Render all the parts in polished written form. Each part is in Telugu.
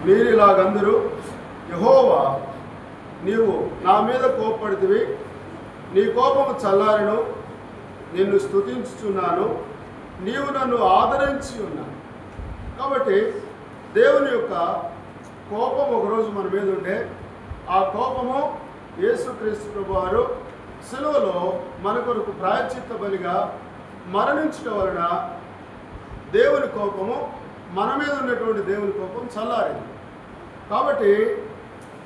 మీరిలాగందరూ యెహోవా నీవు నా మీద కోపపడితివి, నీ కోపము చల్లారెను, నిన్ను స్తుతించుచున్నాను, నీవు నన్ను ఆదరించి ఉన్నాను. కాబట్టి దేవుని యొక్క కోపం ఒకరోజు మన మీద ఉండే, ఆ కోపము యేసుక్రీస్తు ప్రభువారు సిలువలో మన కొరకు ప్రాయశ్చిత్త బలిగా మరణించడం వలన దేవుని కోపము, మన మీద ఉన్నటువంటి దేవుని కోపం చల్లారింది. కాబట్టి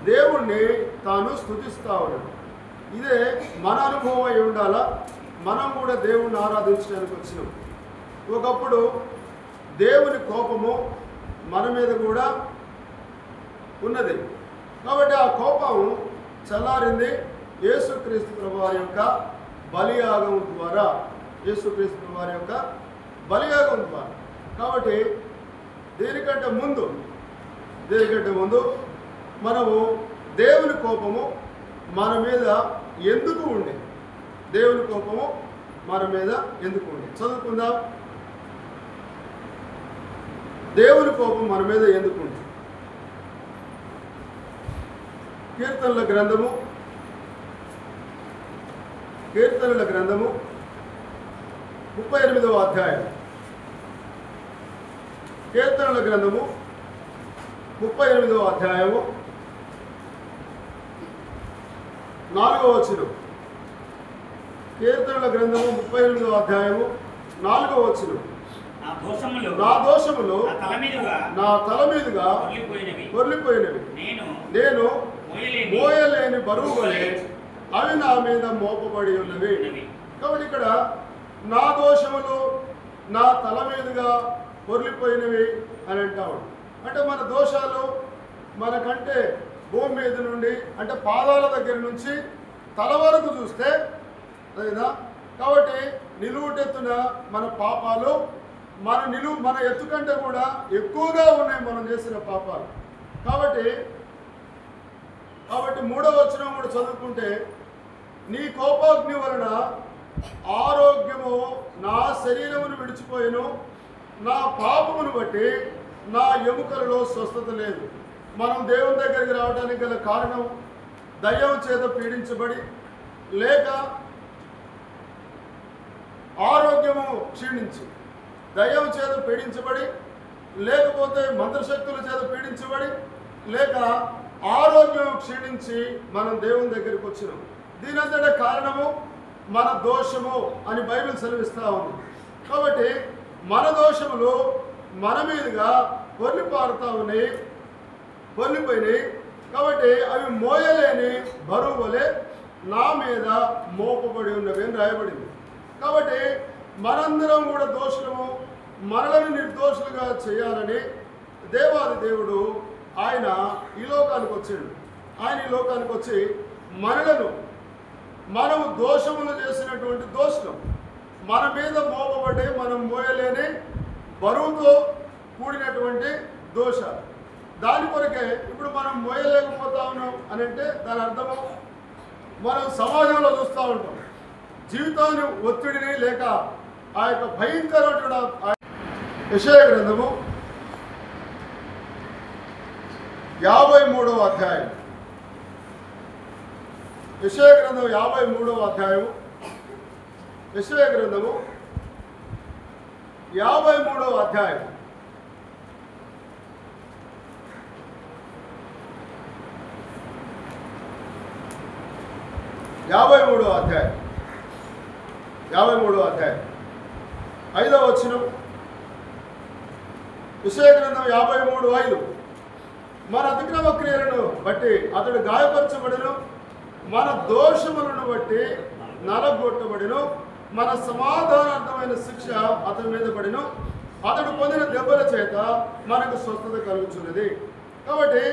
దేవుణ్ణి తాను స్తుతిస్తా ఉన్నాడు. ఇదే మన అనుభవం అయి ఉండాలా. మనం కూడా దేవుణ్ణి ఆరాధించడానికి వచ్చినాం. ఒకప్పుడు దేవుని కోపము మన మీద కూడా ఉన్నది. కాబట్టి ఆ కోపం చల్లారింది యేసుక్రీస్తు ప్రభువారి యొక్క బలియాగం ద్వారా, యేసుక్రీస్తు ప్రభువారి యొక్క బలియాగం ద్వారా. కాబట్టి దీనికంటే ముందు మనము దేవుని కోపము మన మీద ఎందుకు ఉండే, దేవుని కోపము మన మీద ఎందుకు ఉండే చదువుకుందాం. దేవుని కోపం మన మీద ఎందుకు ఉండే? కీర్తనల గ్రంథము 38వ అధ్యాయం. కీర్తనల గ్రంథము 38వ అధ్యాయము 4వ వచనం. కీర్తనల గ్రంథము 38వ అధ్యాయము 4వ వచనం. నా దోషములు నా తల మీదుగా పొర్లిపోయినవి, నేను మోయలేని బరువు వలె అవి నా మీద మోపబడి ఉన్నవి. కాబట్టి ఇక్కడ నా దోషములు నా తల మీదుగా పొర్లిపోయినవి అని అంటాడు. అంటే మన దోషాలు మనకంటే భూమి మీద నుండి, అంటే పాదాల దగ్గర నుంచి తల వరకు చూస్తే అదేనా. కాబట్టి నిలువుటెత్తున మన పాపాలు మన ఎత్తు కంటే కూడా ఎక్కువగా ఉన్నాయి మనం చేసిన పాపాలు. కాబట్టి 3వ వచనం కూడా చదువుకుంటే, నీ కోపాగ్ని వలన ఆరోగ్యము నా శరీరమును విడిచిపోయిను, నా పాపమును బట్టి నా ఎముకలలో స్వస్థత లేదు. మనం దేవుని దగ్గరికి రావడానికి గల కారణం దయ్యం చేత పీడించబడి, లేక ఆరోగ్యము క్షీణించి, దయ్యం చేత పీడించబడి, లేకపోతే మంత్రశక్తుల చేత పీడించబడి, లేక ఆరోగ్యం క్షీణించి మనం దేవుని దగ్గరికి వచ్చినాం. దీనంతటి కారణము మన దోషము అని బైబిల్ సెలవిస్తూ ఉంది. కాబట్టి మన దోషములు మన మీదుగా పొర్లిపోయినాయి. కాబట్టి అవి మోయలేని బరువు వలె నా మీద మోపబడి ఉన్నవి అని రాయబడింది. కాబట్టి మనందరం కూడా దోషులము, మనలను నిర్దోషులుగా చేయాలని దేవాది దేవుడు ఆయన ఈ లోకానికి వచ్చాడు. ఆయన ఈ లోకానికి వచ్చి మనము దోషములు చేసినటువంటి దోషం మన మీద మోపబడి మనం మోయలేని బరువుతో కూడినటువంటి దోషాలు. దాని కొరకే ఇప్పుడు మనం మోయలేకపోతా ఉన్నాం అని అంటే దాని అర్థము మనం సమాజంలో చూస్తూ ఉంటాం జీవితాన్ని ఒత్తిడిని, లేక ఆ యొక్క భయంకరమైన యెషయా గ్రంథము 53వ అధ్యాయం. యెషయా గ్రంథం 53వ అధ్యాయము. యెషయా గ్రంథము 53వ అధ్యాయం. యాభై మూడవ అధ్యాయం 5వ వచనం. యెషయా గ్రంథం 53:5. మన అతిక్రమ క్రియలను బట్టి అతడు గాయపరచబడెను, మన దోషములను బట్టి నలగొట్టబడెను, మన సమాధానార్థమైన శిక్ష అతని మీద పడెను, అతడు పొందిన దెబ్బల చేత మనకు స్వస్థత కలుగుతున్నది. కాబట్టి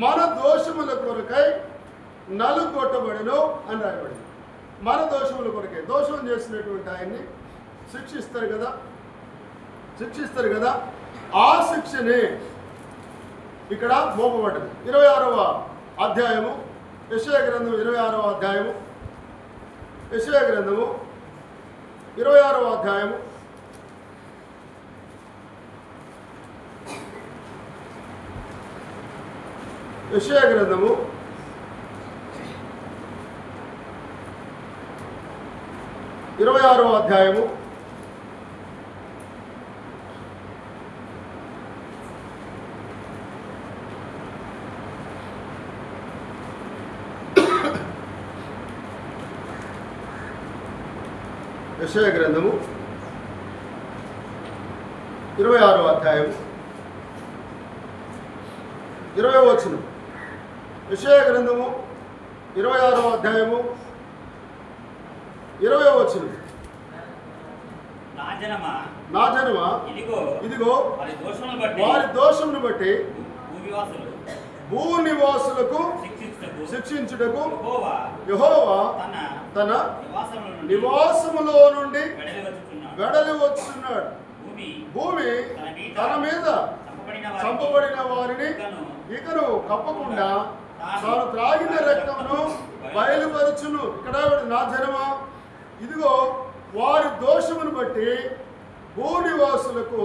మన దోషముల కొరకై నలుగొట్టబడెను అని రాయబడింది. మన దోషముల కొరకై దోషం చేసినటువంటి ఆయన్ని శిక్షిస్తారు కదా, ఆ శిక్షని ఇక్కడ మోపబడ్డది. 26వ అధ్యాయము యెషయా గ్రంథం 26వ అధ్యాయము. యెషయా గ్రంథము 26వ అధ్యాయము 23వ యెషయా గ్రంథము 26వ అధ్యాయము 26వ అధ్యాయము 20వ వచనం. యెషయా గ్రంథము 26వ అధ్యాయము 20వ వచనం. నా జనమా ఇదిగో వారి దోషమును బట్టి భూనివాసులకు శిక్షించుటకు యెహోవా తన నివాసములో నుండి వెడలి వచ్చున్నాడు. భూమి తన మీద చంపబడిన వారిని ఇకను కప్పకుండా తాను త్రాగిన రక్తమును బయలుపరచును. ఇక్కడ నా జనమా ఇదిగో వారి దోషమును బట్టి భూనివాసులకు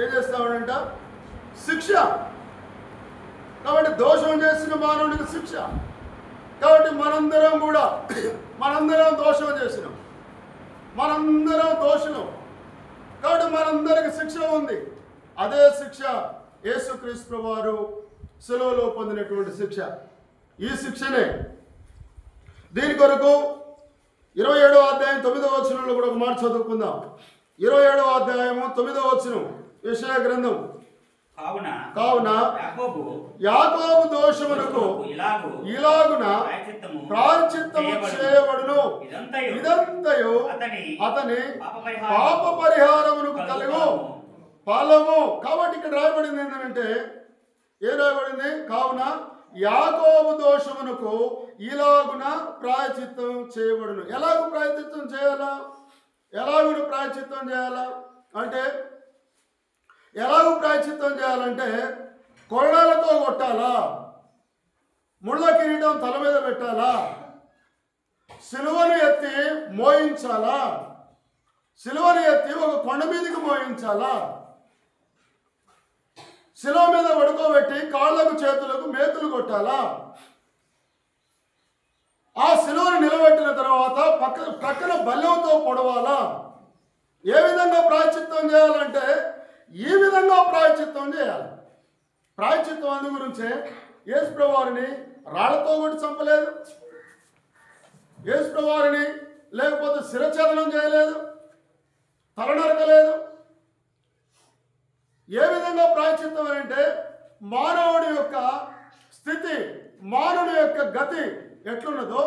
ఏం చేస్తామంట? శిక్ష. కాబట్టి దోషం చేసిన మానవునికి శిక్ష. కాబట్టి మనందరం దోషం చేసినాం, మనందరం దోషులం. కాబట్టి మనందరికి శిక్ష ఉంది. అదే శిక్ష యేసుక్రీస్తు వారు శిలువలో పొందినటువంటి శిక్ష. ఈ శిక్షనే దీని కొరకు 27వ అధ్యాయం 9వ వచనంలో కూడా ఒక మాట చదువుకుందాం. 27వ అధ్యాయము 9వ వచనం యెషయా గ్రంథం. కావున యాకోబు దోషమునకు ఇలాగున ప్రాయశ్చిత్తము చేయబడును. ఇదంతయు అతని పాప పరిహారమునకు కలుగు ఫలము. కాబట్టి ఇక్కడ రాయబడింది ఏంటంటే, ఏం రాయబడింది? కావున యాకోబు దోషమునకు ఇలాగున ప్రాయశ్చిత్తం చేయబడును. ఎలాగూ ప్రాయశ్చిత్తం చేయాలా? ఎలాగున ప్రాయశ్చిత్తం చేయాలా అంటే, ఎలాగూ ప్రాయశ్చిత్తం చేయాలంటే కొరడాలతో కొట్టాలా? ముళ్ళ కిరీటం తల మీద పెట్టాలా? సిలువను ఎత్తి మోయించాలా? సిలువను ఎత్తి ఒక కొండ మీదకి మోయించాలా? శిలువ మీద పడుకోబెట్టి కాళ్ళకు చేతులకు మేకులు కొట్టాలా? ఆ శిలువను నిలబెట్టిన తర్వాత పక్కన బల్లెంతో పొడవాలా? ఏ విధంగా ప్రాయశ్చిత్తం చేయాలంటే ఈ విధంగా ప్రాయశ్చిత్తం చేయాలి. ప్రాయశ్చిత్తం అందు గురించే యేసుప్రభు వారిని రాళ్లతో కొట్టి చంపలేదు, యేసుప్రభు వారిని లేకపోతే శిరఛేదనం చేయలేదు, తలనరకలేదు. ఏ విధంగా ప్రాయశ్చిత్తం అంటే మానవుడి యొక్క స్థితి, మానవుడి యొక్క గతి ఎట్లున్నదో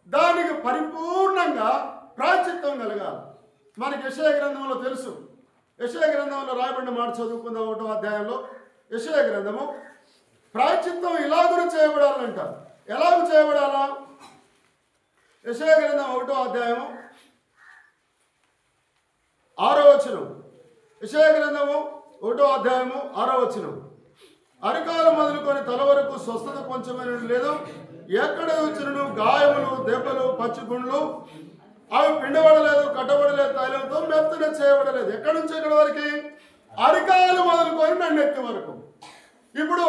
దానికి పరిపూర్ణంగా ప్రాయశ్చిత్తం కలగాలి. మనకి యెషయా గ్రంథంలో తెలుసు. యెషయా గ్రంథంలో రాయబడిన మాట చదువుకుందాం. 1వ అధ్యాయంలో యెషయా గ్రంథము ప్రాయశ్చిత్తం ఇలాగున చేయబడాలంట. ఎలాగూ చేయబడాలా? యెషయా గ్రంథం 1వ అధ్యాయము 6వ వచనం. యెషయా గ్రంథము 1వ అధ్యాయము 6వ వచనం. అరికాలు మొదలుకొని తల వరకు స్వస్థత కొంచెమైన లేదు. ఎక్కడ వచ్చినను గాయములు, దెబ్బలు, పచ్చిగుండ్లు అవి పిండబడలేదు, కట్టబడలేదు, తైలంతో మెత్తన చేయబడలేదు. ఎక్కడి నుంచి ఎక్కడి వరకు? అరికాలు మొదలుకొని నన్నెత్తి వరకు. ఇప్పుడు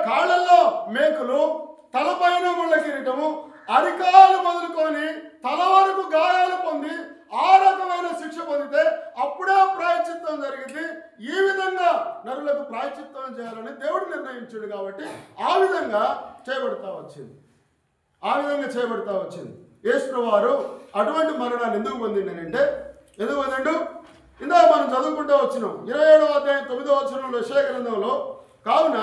కాళ్ళల్లో మేకులు, తలపైన ముళ్ళ కిరీటము, అరికాలు మొదలుకొని తల వరకు గాయాలు పొంది ఆ రకమైన శిక్ష పొందితే అప్పుడే ప్రాయశ్చిత్తం జరిగింది. ఈ విధంగా నరులకు ప్రాయశ్చిత్తం చేయాలని దేవుడు నిర్ణయించాడు. కాబట్టి ఆ విధంగా చేయబడతా వచ్చింది. యేసుప్రభు వారు అటువంటి మరణాన్ని ఎందుకు పొందిండనంటే, ఎందుకు పొందిండు? ఇందాక మనం చదువుకుంటూ వచ్చినాం 27వ అధ్యాయం 9వ వచనంలో యెషయా గ్రంథంలో. కావున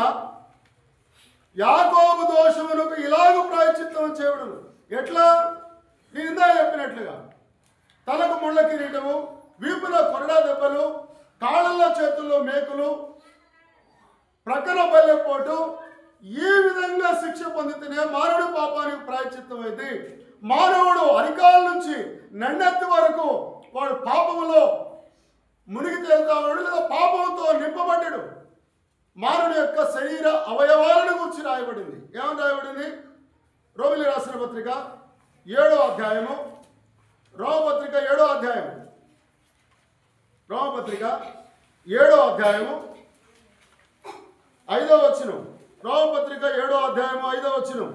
యాకోబు దోషమునకు ఇలాగ ప్రాయశ్చిత్తం చేయబడును. ఎట్లా? నేను ఇందాక చెప్పినట్లుగా తలకు ముళ్ళ కిరీటము, వీపులో కొరడా దెబ్బలు, కాళ్ళల్లో చేతుల్లో మేకులు, ప్రక్కన బల్లెపోటు, ఈ విధంగా శిక్ష పొందితేనే మానవుడి పాపానికి ప్రాయశ్చిత్తం అయింది. మానవుడు అరికాల నుంచి నన్నెత్తి వరకు వాడు పాపములో మునిగి తేలుతా ఉన్నాడు, లేదా పాపంతో నింపబడ్డాడు. మానవుని యొక్క శరీర అవయవాలను గురించి రాయబడింది. ఏమని రాయబడింది? రోమిలి రాసిన పత్రిక 7వ అధ్యాయము, రోమపత్రిక 7వ అధ్యాయము, రోమపత్రిక 7వ అధ్యాయము 5వ వచనం. రోమపత్రిక 7వ అధ్యాయము 5వ వచనం.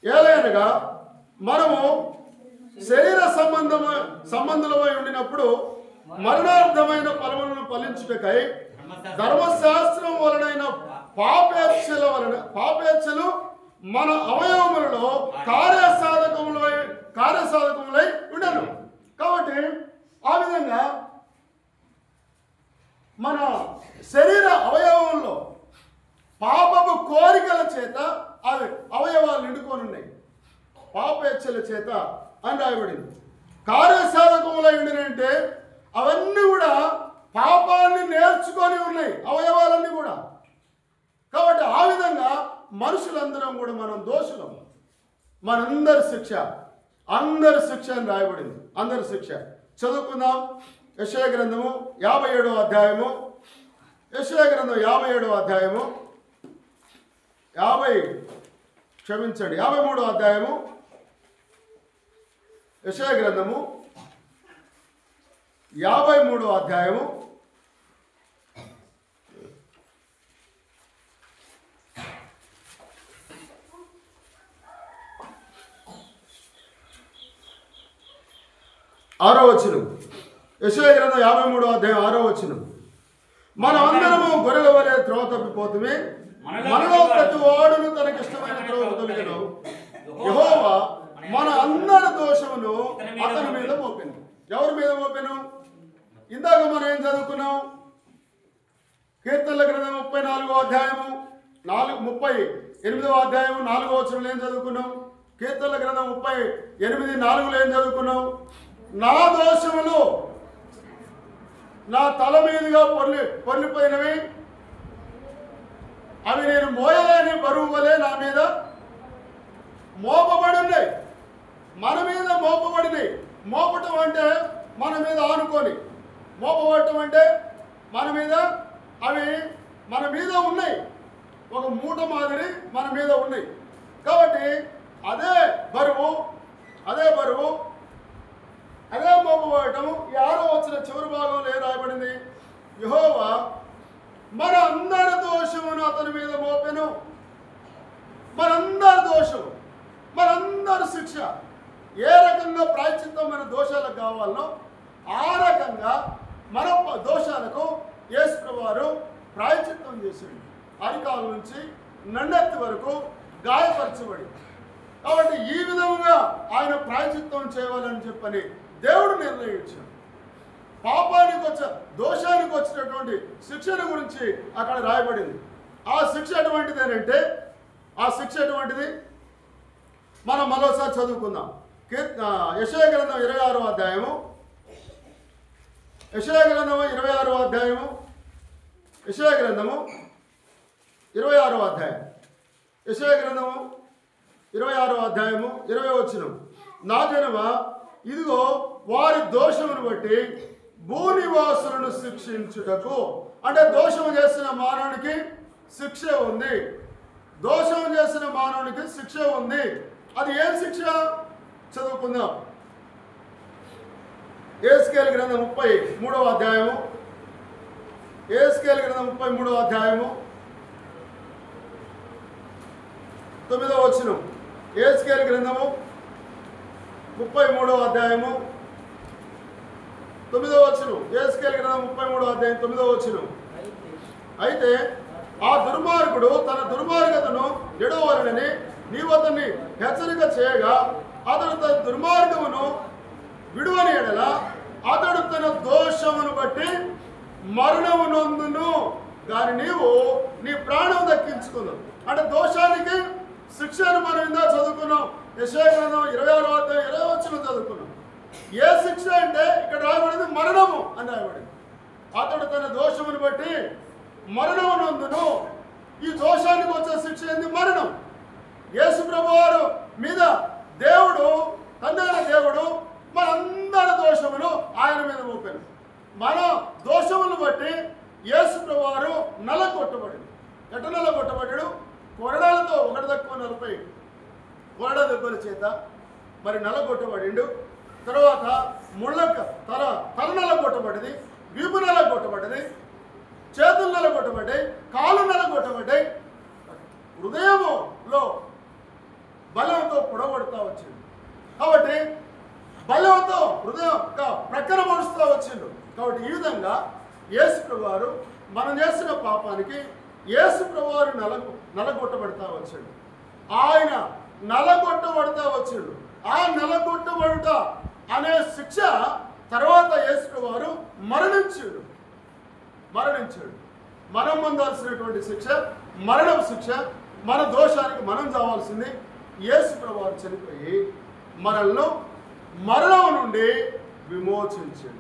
ఏలైనగా మనము శరీర సంబంధులమై ఉండినప్పుడు మరణార్థమైన ఫలములను ఫలించుటకై ధర్మశాస్త్రం వలనైన పాపేచ్ఛలు మన అవయవములలో కార్యసాధకములై ఉండను. కాబట్టి ఆ విధంగా మన శరీర అవయవంలో పాపపు కోరికల చేత అవి అవయవాలు నిండుకొని ఉన్నాయి. పాపేచ్ఛల చేత అని రాయబడింది. కార్యసాధకములై ఉండినంటే అవన్నీ కూడా పాపాన్ని నేర్చుకొని ఉన్నాయి అవయవాలన్నీ కూడా. కాబట్టి ఆ విధంగా మనుషులందరం కూడా మనం దోషులం. మనందరి శిక్ష అని రాయబడింది. అందరి శిక్ష. చదువుకుందాం. యెషయా గ్రంథము 57వ అధ్యాయము. యెషయా గ్రంథం 57వ అధ్యాయము 53వ అధ్యాయము. యెషయా గ్రంథము 53వ అధ్యాయము 6వ వచనం. యెషయా గ్రంథం 53వ అధ్యాయం 6వ వచనం. మనం అందరము గొర్రెల వలె త్రోవ తప్పిపోతుమే, మనలో ప్రతి వాడును తనకిష్టమైన త్రోవకు తొలగెను. యెహోవా మన అందరి దోషమును అతని మీద మోపెను. ఎవరి మీద మోపెను? ఇందాక మనం ఏం చదువుకున్నాం? కీర్తనల గ్రంథం 34వ అధ్యాయము 38వ అధ్యాయము 4వ వచనంలో ఏం చదువుకున్నాం? కీర్తనల గ్రంథం 38:4లో ఏం చదువుకున్నాం? నా దోషములు నా తల మీదుగా పొర్లిపోయినవి, అవి నేను మోయలేని బరువు వలె నా మీద మోపబడి ఉన్నాయి. మన మీద మోపబడినాయి. మోపటం అంటే మన మీద ఆనుకొని, మోపబడటం అంటే మన మీద, అవి మన మీద ఉన్నాయి. ఒక మూట మాదిరి మన మీద ఉన్నాయి. కాబట్టి అదే బరువు అదే మోపబడటము. ఈ 6వ వచనం చివరి భాగంలో ఏం రాయబడింది? యెహోవా మన అందరి దోషమును అతని మీద మోపెను. మనందరి దోషము, మనందరి శిక్ష. ఏ రకంగా ప్రాయశ్చిత్తం మన దోషాలకు కావాలనో ఆ రకంగా మన దోషాలకు యేసు ప్రభువారు ప్రాయశ్చిత్తం చేశాడు. అరికాల నుంచి నన్నెత్తి వరకు గాయపరచబడి. కాబట్టి ఈ విధంగా ఆయన ప్రాయశ్చిత్తం చేయాలని చెప్పని దేవుడు నిర్ణయించాడు. దోషానికి వచ్చినటువంటి శిక్షణ గురించి అక్కడ రాయబడింది. ఆ శిక్ష ఎటువంటిదేనంటే, ఆ శిక్ష ఎటువంటిది మనం మరోసారి చదువుకుందాం. యెషయా గ్రంథం 26వ అధ్యాయము. యెషయా గ్రంథము 26వ అధ్యాయము. యెషయా గ్రంథము 26వ అధ్యాయం. యెషయా గ్రంథము 26వ అధ్యాయము 20వ వచనం. నా జనమా, ఇదిగో వారి దోషమును బట్టి భూనివాసులను శిక్షించుటకు. అంటే దోషము చేసిన మానవునికి శిక్ష ఉంది. దోషం చేసిన మానవునికి శిక్ష ఉంది. అది ఏం శిక్ష? చదువుకుందాం. యెహెజ్కేలు గ్రంథం 33వ అధ్యాయము. యెహెజ్కేలు గ్రంథం 33వ అధ్యాయము 9వ వచనం. యెహెజ్కేలు గ్రంథము 33వ అధ్యాయము 9వ వచనం. యెహెజ్కేలు గ్రంథం 33వ అధ్యాయం 9వ వచనం. అయితే ఆ దుర్మార్గుడు తన దుర్మార్గతను విడవలనని నీవు అతన్ని హెచ్చరిక చేయగా, అతడు తన దుర్మార్గమును విడువని ఎడల అతడు తన దోషమును బట్టి మరణము నొందును, కానీ నీవు నీ ప్రాణం దక్కించుకున్నావు. అంటే దోషానికి శిక్షను మనం ఇందా చదువుకున్నాం. యెషయా గ్రంథం 26వ అధ్యాయం 20వ వచనం చదువుకున్నాం. ఏ శిక్ష అంటే ఇక్కడ రాయబడింది మరణము అని రాయబడింది. అతడు తన దోషమును బట్టి మరణము నొందును. ఈ దోషానికి వచ్చే శిక్ష ఏంది? మరణం. యేసు ప్రభువారు మీద దేవుడు, తండ్రైన దేవుడు మనందరి దోషములు ఆయన మీద మోపారు. మన దోషములను బట్టి యేసు ప్రభువారు నలగొట్టబడింది. ఎట నలగొట్టబడ్డాడు? కొరడాలతో, ఒకటి తక్కువ 40 కొరడ దెబ్బల చేత మరి నలగొట్టబడిండు. తర్వాత ముళ్ళ తల నలగొట్టబడింది, వీపు నలగొట్టబడింది. చేతులు నలగొట్టబడ్డాయి, కాళ్ళు నలగొట్టబడ్డాయి. హృదయములో బలంతో పొడబడుతూ వచ్చింది. కాబట్టి బలంతో హృదయం ప్రక్కన పడుస్తూ వచ్చిండు. కాబట్టి ఈ విధంగా యేసు ప్రభువారు మనం చేసిన పాపానికి యేసు ప్రభువారు నలగొట్టబడతా వచ్చాడు. ఆయన నలగొట్టబడతా వచ్చాడు. ఆ నలగొట్టబడుట అనే శిక్ష తర్వాత యేసు ప్రభువారు మరణించాడు. మనం పొందాల్సినటువంటి శిక్ష మరణం శిక్ష. మన దోషానికి మనం చావాల్సింది. యేసు ప్రభువారు చనిపోయి మనల్ని మరణం నుండి విమోచించాడు.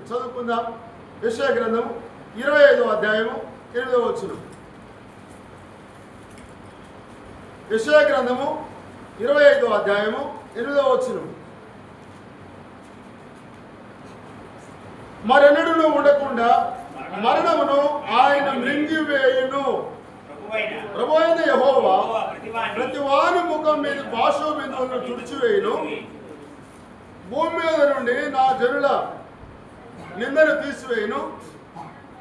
చదువుకుందాం. యెషయా గ్రంథము 25వ అధ్యాయము 8వ వచనం. యెషయా గ్రంథము 25వ అధ్యాయము 8వ వచనం. మరెన్నడూ ఉండకుండా మరణమును ఆయన మృంగివేయును. ప్రభువైన యెహోవా ప్రతివాని ముఖం మీద బాషో బిందువులను తుడిచివేయును. భూమి మీద నుండి నా జనుల నిందను తీసివేయును.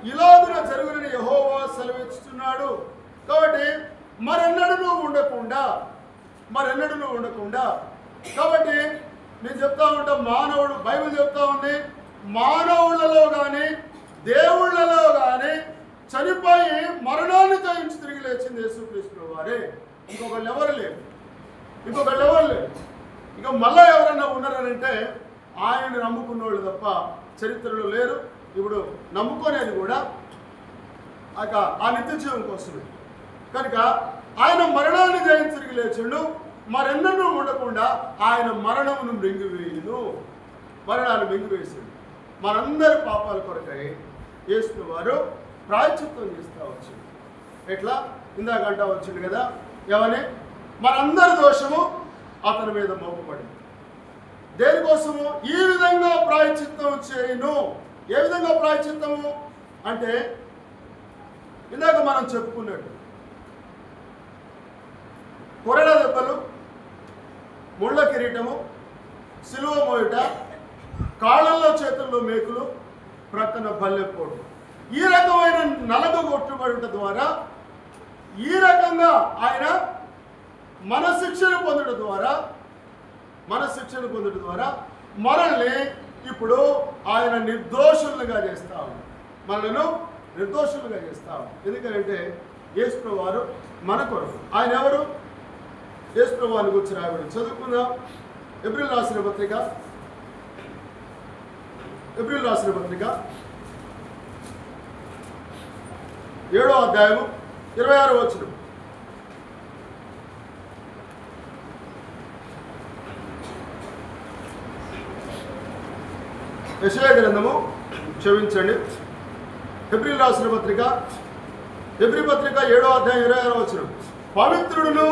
ఇలాగున జరుగునని యెహోవా సెలవిస్తున్నాడు. కాబట్టి మరెన్నడూ ఉండకుండా కాబట్టి నేను చెప్తా ఉంటా, మానవుడు బైబిల్ చెప్తా ఉంది, మానవులలో కానీ దేవుళ్ళలో కానీ చనిపోయి మరణాన్ని జయించి తిరిగి లేచింది యేసుక్రీస్తు వారే. ఇంకొకళ్ళు ఎవరు లేరు. ఇక మళ్ళా ఎవరైనా ఉన్నారనంటే ఆయనను నమ్ముకున్న వాళ్ళు తప్ప చరిత్రలో లేరు. ఇప్పుడు నమ్ముకునేది కూడా ఆ నిత్య జీవం కోసమే. కనుక ఆయన మరణాన్ని జయించి తిరిగి లేచిండు. మరెన్నడూ ఉండకుండా ఆయన మరణాన్ని మింగివేసాడు. మనందరి పాపాల కొరకై యేసు వారు ప్రాయశ్చిత్తం చేస్తూ వచ్చింది. ఎట్లా ఇందాకంటా వచ్చింది కదా, ఏమని? మనందరి దోషము అతని మీద మోపబడింది. దేనికోసము? ఈ విధంగా ప్రాయశ్చిత్తం చేయను. ఏ విధంగా ప్రాయశ్చిత్తము అంటే ఇందాక మనం చెప్పుకున్నట్టు కొరడ దెబ్బలు, ముళ్ళ కిరీటము, సిలువ మోయుట, కాళ్ళల్లో చేతుల్లో మేకులు, ప్రక్కన బల్లెపోటు, ఈ రకమైన నలగొట్టబడుట ద్వారా, ఈ రకంగా ఆయన మన శిక్షను పొందడం ద్వారా మనల్ని ఇప్పుడు ఆయన నిర్దోషులుగా చేస్తాము. ఎందుకంటే యేసు ప్రభువారు మన కొరకు. ఆయన ఎవరు? యేసు ప్రభువారిని గురించి రాయబడి చదువుకుందాం. ఎబ్రిల్ రాసిన పత్రిక 7వ అధ్యాయము 26వ వచనం. యెషయా గ్రంథము క్షమించండి, ఎబ్రిల్ రాసిన పత్రిక 7వ అధ్యాయం 26వ వచనం. పవిత్రుడును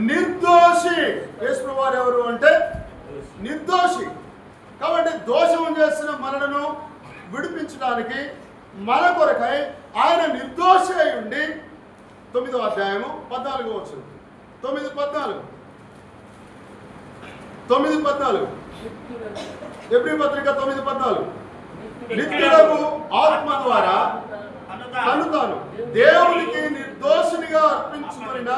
నిర్దోషి. యేసు ప్రభువారు ఎవరు అంటే నిర్దోషి. కాబట్టి దోషం చేసిన మనలను విడిపించడానికి మన కొరకై ఆయన నిర్దోషి అయి ఉండి 9వ అధ్యాయము 14వ వచనం. 9:14 ఎబ్రీ పత్రిక 9:14. నిత్యుడగు ఆత్మ ద్వారా తను దేవునికి నిర్దోషినిగా అర్పించబడిన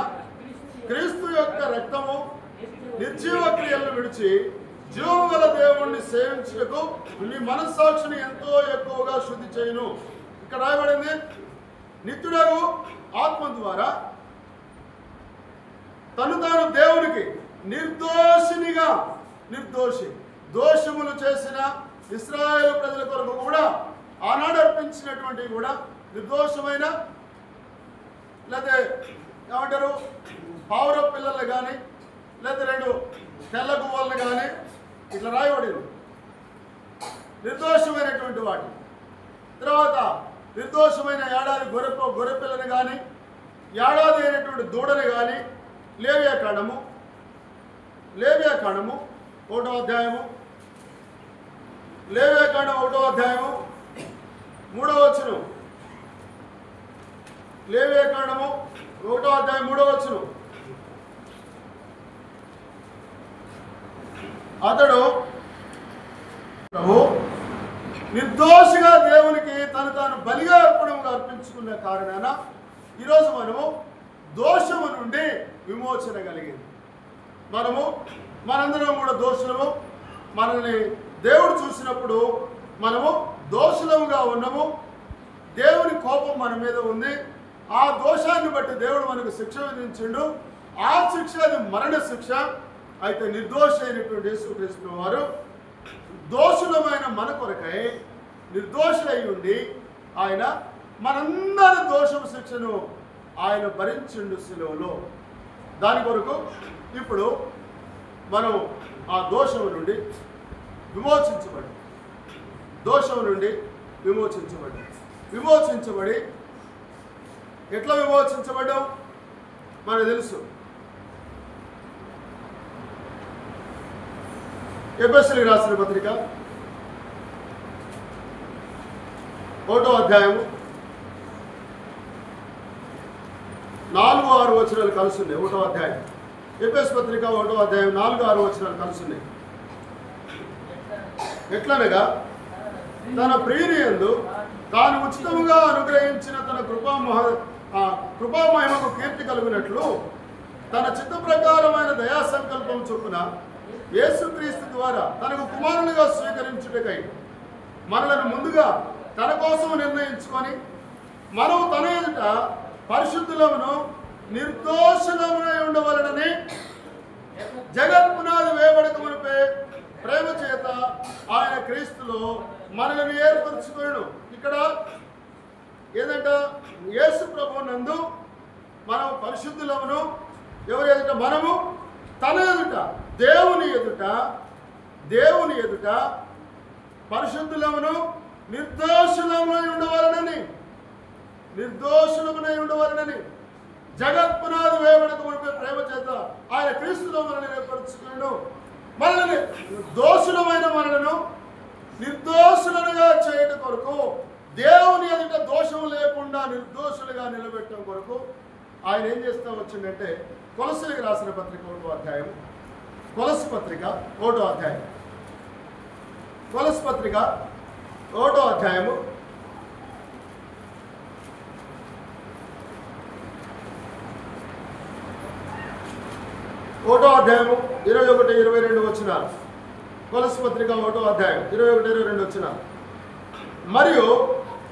క్రీస్తు యొక్క రక్తము నిర్జీవ క్రియలను విడిచి జీవము గల దేవుణ్ణి సేవించుటకు నీ మనస్సాక్షిని ఎంతో ఎక్కువగా శుద్ధి చేయును. ఇక్కడ రాయబడింది, నిత్యుడగు ఆత్మ ద్వారా తను దేవునికి నిర్దోషి దోషములు చేసిన ఇశ్రాయేలు ప్రజల కొరకు కూడా ఆనాడు అర్పించినటువంటివి కూడా నిర్దోషమైన, లేదా ఏమంటారు, పావుర పిల్లలు కానీ లేదా 2 తెల్ల గువ్వలను కానీ ఇట్లా రాయబడింది, నిర్దోషమైనటువంటి వాటి. తర్వాత నిర్దోషమైన ఏడాది గొర్రె పిల్లని కానీ ఏడాది అయినటువంటి దూడని కానీ లేవ్యాకాండము 1వ అధ్యాయము 3వ వచనం. లేవ్యాకాండము 1వ అధ్యాయం 3వ వచనం. అతడు నిర్దోషిగా దేవునికి తను తాను బలిగా అర్పణముగా అర్పించుకున్న కారణాన ఈరోజు మనము దోషము నుండి విమోచన కలిగింది. మనందరం కూడా దోషులము. మనల్ని దేవుడు చూసినప్పుడు మనము దోషులముగా ఉన్నాము. దేవుని కోపం మన మీద ఉంది. ఆ దోషాన్ని బట్టి దేవుడు మనకు శిక్ష విధించిండు. ఆ శిక్ష అది మరణ శిక్ష. అయితే నిర్దోషి అయినటువంటి యేసుక్రీస్తు వారు దోషులమైన మన కొరకై నిర్దోషులై ఉండి ఆయన మనందరి దోషపు శిక్షను ఆయన భరించిండు శిలువలో. దాని కొరకు ఇప్పుడు మనం ఆ దోషము నుండి విమోచించబడి ఎట్లా విమోచించబడ్డాం మనకు తెలుసు. ఎఫెసీయులకు రాసిన పత్రిక 1వ అధ్యాయము 4-6 వచనాలు కలుస్తున్నాయి. 1వ అధ్యాయం ఎఫెసీ పత్రిక 1వ అధ్యాయం 4-6 వచనాలు కలుస్తున్నాయి. ఎట్లనగా తన ప్రియుని యందు తాను ఉచితముగా అనుగ్రహించిన తన కృపామహిమకు కీర్తి కలుగునట్లు తన చిత్త ప్రకారమైన దయా సంకల్పం చొప్పున యేసుక్రీస్తు ద్వారా తనకు కుమారులుగా స్వీకరించుటకై మనలను ముందుగా తన కోసం నిర్ణయించుకొని మనం తన ఎదుట పరిశుద్ధులమును నిర్దోషులమునై ఉండవలనని జగత్పునాది వేయబడక మునిపే ప్రేమ చేత ఆయన క్రీస్తులో మనల్ని ఏర్పరచుకోడు. ఇక్కడ ఏదంట యేసు ప్రభు నందు మనం పరిశుద్ధులమును ఎవరి ఎదుట మనము తన ఎదుట దేవుని ఎదుట పరిశుద్ధులమును నిర్దోషులమునై ఉండవలనని జగత్పునాది వేయబడక మునిపే ప్రేమ చేత ఆయన క్రీస్తులో మనల్ని ఏర్పరచుకోడు. మనల్ని దోషులమైన మనలను నిర్దోషులుగా చేయడం కొరకు దేవుని ఎదుట దోషం లేకుండా నిర్దోషులుగా నిలబెట్టడం కొరకు ఆయన ఏం చేస్తూ వచ్చిందంటే కొలస్సీలకు రాసిన పత్రిక 1వ అధ్యాయం కొలస్సీ పత్రిక 1వ అధ్యాయం కొలస్సీ పత్రిక 1వ అధ్యాయము 21-22 వచనాలు. కొలస్సీ పత్రిక 1వ అధ్యాయం 21-22 వచనాలు. మరియు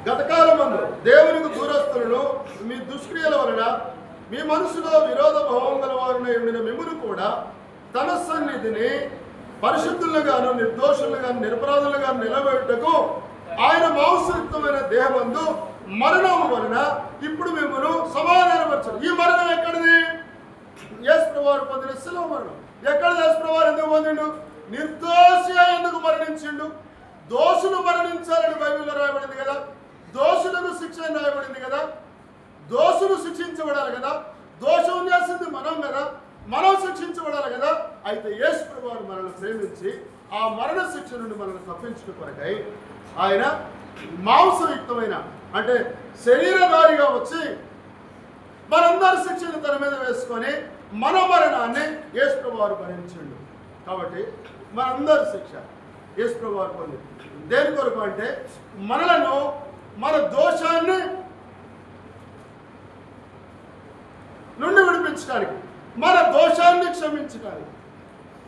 గతకాలమందు దేవునికి దూరస్తులను మీ దుష్క్రియల వలన మీ మనసులో విరోధ భావం గలవారునై ఉండిన మిమ్మును కూడా తన సన్నిధిని పరిశుద్ధులుగాను నిర్దోషులుగాను నిరపరాధులుగాను నిలబెట్టుటకు ఆయన మాంసయుక్తమైన దేహమందు మరణం వలన ఇప్పుడు మిమ్మల్ని సమాధానపరచరు. ఈ మరణం ఎక్కడిది? యేసు ప్రభువారు పొందిన శిలువ మరణం. ఎక్కడ యేసు ప్రభువారు ఎందుకు పొందిండు? నిర్దోషి ఎందుకు మరణించిండు? దోషులు మరణించాలని బైబిల్లో రాయబడింది కదా. దోషులకు శిక్ష రాయబడింది కదా. దోషులు శిక్షించబడాలి కదా. దోషం చేసింది మనం కదా. మనం శిక్షించబడాలి కదా. అయితే యేసు ప్రభువారు మనల్ని ప్రేమించి ఆ మరణ శిక్ష నుండి మనల్ని తప్పించడం కొరకై ఆయన మాంసయుక్తమైన అంటే శరీరధారిగా వచ్చి మనందరి శిక్షను తన మీద వేసుకొని మన మరణాన్ని యేసు ప్రభువారు భరించిండు. కాబట్టి మనందరి శిక్ష యేసు ప్రభువారు పొంది దేని కొరకు అంటే మనలను మన దోషాన్ని నుండి విడిపించడానికి, మన దోషాన్ని క్షమించడానికి,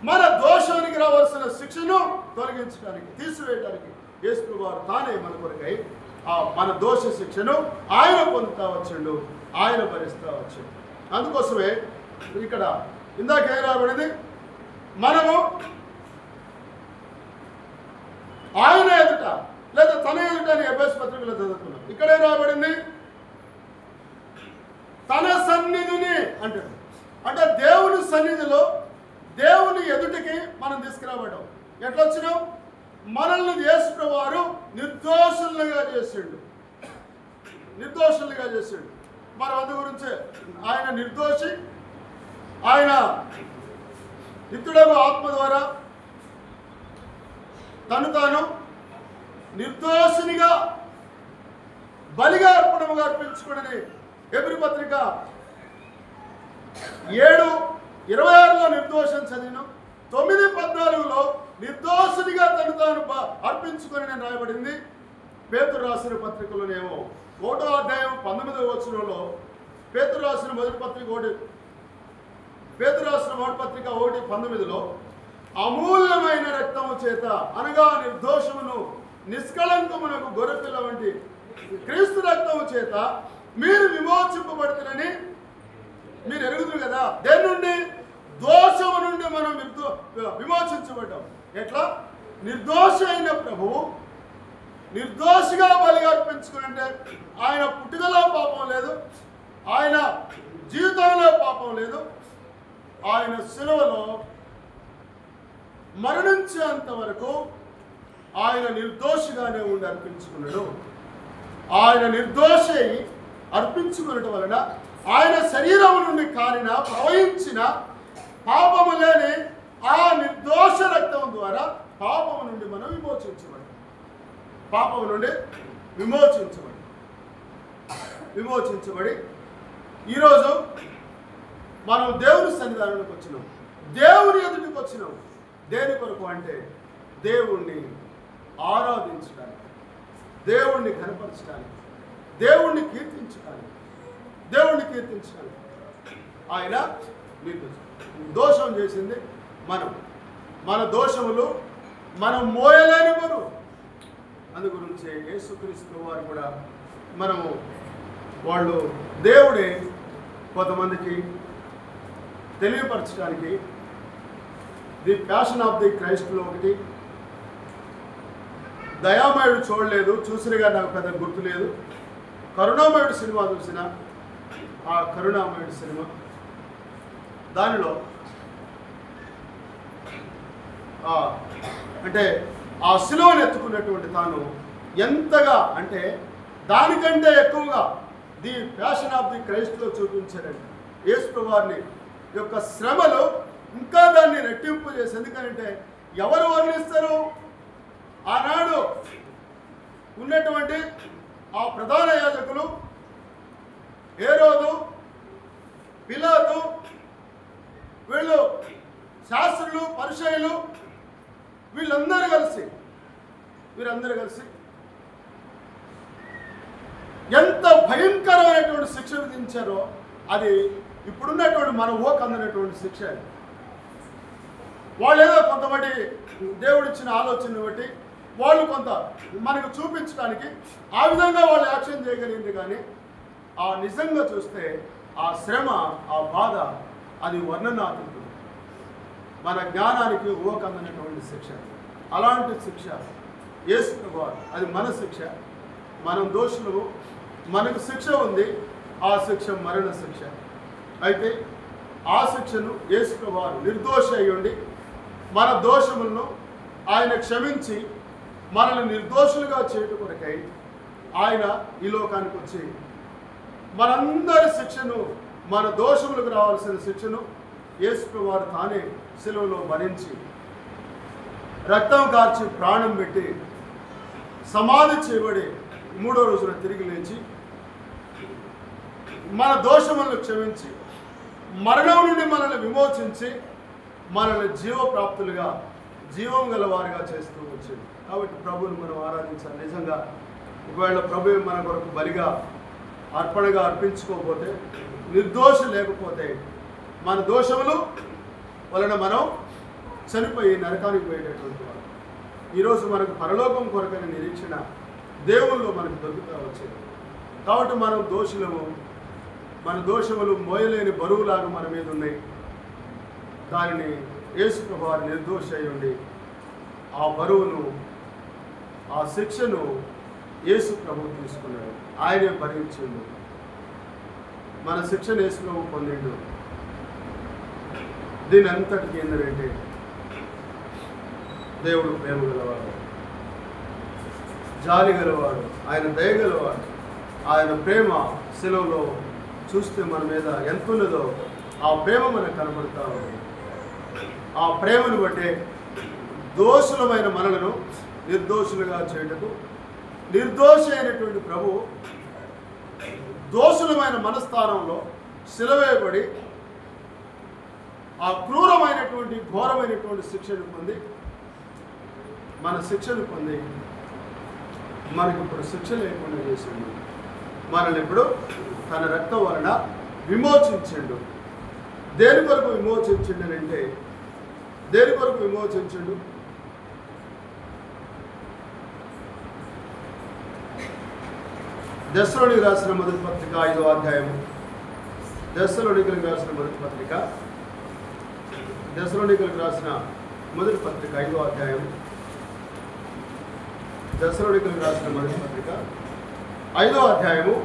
మన దోషానికి రావాల్సిన శిక్షను తొలగించడానికి, తీసివేయడానికి యేసు ప్రభువారు తానే మన కొరకై మన దోష శిక్షను ఆయన పొందుతా వచ్చిండు, ఆయన భరిస్తూ వచ్చిండు. అందుకోసమే ఇక్కడ ఇందాక ఏం రాబడింది? మనము ఆయన ఎదుట లేదా తన ఎదుట అని ఎఫెసీ పత్రికలో చదువుకున్నాం. ఇక్కడే రాబడింది తన సన్నిధిని అంటాడు. అంటే దేవుని సన్నిధిలో దేవుని ఎదుటికి మనం తీసుకురాబడ్డాం. ఎట్లా వచ్చినాం? మనల్ని యేసు ప్రభువారు నిర్దోషులుగా చేసిండు. మరి అందు గురించే ఆయన నిర్దోషి, ఆయన నిత్యుడగు ఆత్మ ద్వారా తను తాను నిర్దోషినిగా బలిగా అర్పణముగా అర్పించుకుని హెబ్రీ పత్రిక 7:26లో నిర్దోషం చదివినాం. 9:14లో నిర్దోషినిగా తను తాను అర్పించుకొని రాయబడింది. పేతురు రాసిన పత్రికలోనేమో 1వ అధ్యాయం 19వ వచనంలో పేతురు రాసిన మొదటి పత్రిక 1:19లో అమూల్యమైన రక్తము చేత అనగా నిర్దోషమును నిష్కళంకమునకు గొర్రెపిల్ల వంటి క్రీస్తు రక్తము చేత మీరు విమోచింపబడుతున్నని మీరు ఎరుగుదురు కదా. దేని నుండి? దోషము నుండి మనం విమోచించబడ్డాం. ఎట్లా? నిర్దోష అయిన ప్రభువు నిర్దోషిగా బలి అర్పించుకునంటే ఆయన పుట్టుకలో పాపం లేదు, ఆయన జీవితంలో పాపం లేదు, ఆయన శిలువలో మరణించేంత వరకు ఆయన నిర్దోషిగానే ఉండి అర్పించుకున్నాడు. ఆయన నిర్దోషి అర్పించుకునటం వలన ఆయన శరీరం నుండి కారిన ప్రవహించిన పాపము లేని ఆ నిర్దోష రక్తం ద్వారా పాపము నుండి మనం విమోచించబడి ఈరోజు మనం దేవుని సన్నిధానానికి వచ్చినాం, దేవుని ఎదుటికి వచ్చినాం. దేని కొరకు అంటే దేవుణ్ణి ఆరాధించడానికి, దేవుణ్ణి కనపరచడానికి, దేవుణ్ణి కీర్తించడానికి. ఆయన దోషం చేసింది మన దోషములు మనం మోయలేని బరువు. అందు గురించి యేసుక్రీస్తు వారు కూడా వాళ్ళు దేవుడే కొంతమందికి తెలియపరచడానికి ది ప్యాషన్ ఆఫ్ ది క్రైస్ట్లో ఒకటి, దయామయుడు చూడలేదు, చూసినగా నాకు పెద్ద గుర్తులేదు. కరుణామయుడు సినిమా చూసిన ఆ కరుణామయుడు సినిమా దానిలో అంటే ఆ శిలువను ఎత్తుకున్నటువంటి తాను ఎంతగా అంటే దానికంటే ఎక్కువగా ది ప్యాషన్ ఆఫ్ ది క్రైస్ట్లో చూపించారండి. యేసు వారిని యొక్క శ్రమలు ఇంకా దాన్ని రెట్టింపు చేసి, ఎందుకంటే ఎవరు వర్ణిస్తారు? ఆనాడు ఉన్నటువంటి ఆ ప్రధాన యాజకులు, హేరోదు, పిలాతు, వీళ్ళు శాస్త్రులు, పరిసయ్యులు, వీరందరూ కలిసి ఎంత భయంకరమైనటువంటి శిక్ష విధించారో అది ఇప్పుడున్నటువంటి మన ఊహకు అందనటువంటి శిక్ష. వాళ్ళు ఏదో కొంతమంది దేవుడిచ్చిన ఆలోచనను బట్టి వాళ్ళు కొంత మనకు చూపించడానికి ఆ విధంగా వాళ్ళు యాక్షన్ చేయగలిగింది. కానీ ఆ నిజంగా చూస్తే ఆ శ్రమ, ఆ బాధ అది వర్ణనాతీతం, మన జ్ఞానానికి ఊహకు అందనటువంటి శిక్ష. అలాంటి శిక్ష యేసు ప్రభువు, అది మన శిక్ష. మనం దోషులు, మనకు శిక్ష ఉంది, ఆ శిక్ష మరణ శిక్ష. అయితే ఆ శిక్షను యేసు ప్రభువు నిర్దోషి అయ్యుండి మన దోషములను ఆయన క్షమించి మనల్ని నిర్దోషులుగా చేయటం కొరకై ఆయన ఈ లోకానికి వచ్చి మనందరి శిక్షను, మన దోషములకు రావాల్సిన శిక్షను యేసు ప్రభువు తానే శిలువలో భరించి రక్తం కార్చి ప్రాణం పెట్టి సమాధి చేయబడి 3వ రోజున తిరిగి లేచి మన దోషములను క్షమించి మరణం నుండి మనల్ని విమోచించి మనల్ని జీవప్రాప్తులుగా, జీవం గల వారిగా చేస్తూ వచ్చింది. కాబట్టి ప్రభువుని మనం ఆరాధించాలి. నిజంగా ఒకవేళ ప్రభు మన కొరకు బలిగా అర్పణగా అర్పించుకోకపోతే, నిర్దోషం లేకపోతే, మన దోషములు వలన మనం చనిపోయి నరకానికి పోయేటటువంటి వారు. ఈరోజు మనకు పరలోకం కొరకైన నిరీక్షణ దేవుల్లో మనకు దొరుకుతూ వచ్చేది. కాబట్టి మనం దోషులము, మన దోషములు మోయలేని బరువులాగా మన మీద ఉన్నాయి. దానిని యేసు ప్రభువు నిర్దోషి అయి ఉండి ఆ బరువును, ఆ శిక్షను యేసు ప్రభువు తీసుకున్నాడు, ఆయనే భరించిండు. మన శిక్షను యేసు ప్రభువు పొందిండు. దీని అంతటికి ఏంటంటే దేవుడు ప్రేమ గలవాడు, జాలి గలవాడు, ఆయన దయగలవాడు. ఆయన ప్రేమ శిలువలో చూస్తే మన మీద ఎంత ఉన్నదో ఆ ప్రేమ మనకు కనబడతా ఉంది. ఆ ప్రేమను బట్టే దోషులమైన మనలను నిర్దోషులుగా చేయటకు నిర్దోషి అయినటువంటి ప్రభు దోషులమైన మనస్థానంలో శిలవేయబడి ఆ క్రూరమైనటువంటి ఘోరమైనటువంటి శిక్షను పొంది, మన శిక్షను పొంది మనకి ఇప్పుడు శిక్ష లేకుండా చేసిండు. మనల్ని ఇప్పుడు తన రక్తం వలన విమోచించిండు. దేని కొరకు విమోచించిండు అంటే, దేని కొరకు విమోచించిండు? దెస్సలోనికీయులకు రాసిన మొదటి పత్రిక 5వ అధ్యాయము. దెస్సలోనికీయులకు రాసిన మొదటి పత్రిక, దెస్సలోనికీయులకు రాసిన మొదటి పత్రిక 5వ అధ్యాయం. దెస్సలోనికీయులకు రాసిన మొదటి పత్రిక 5వ అధ్యాయము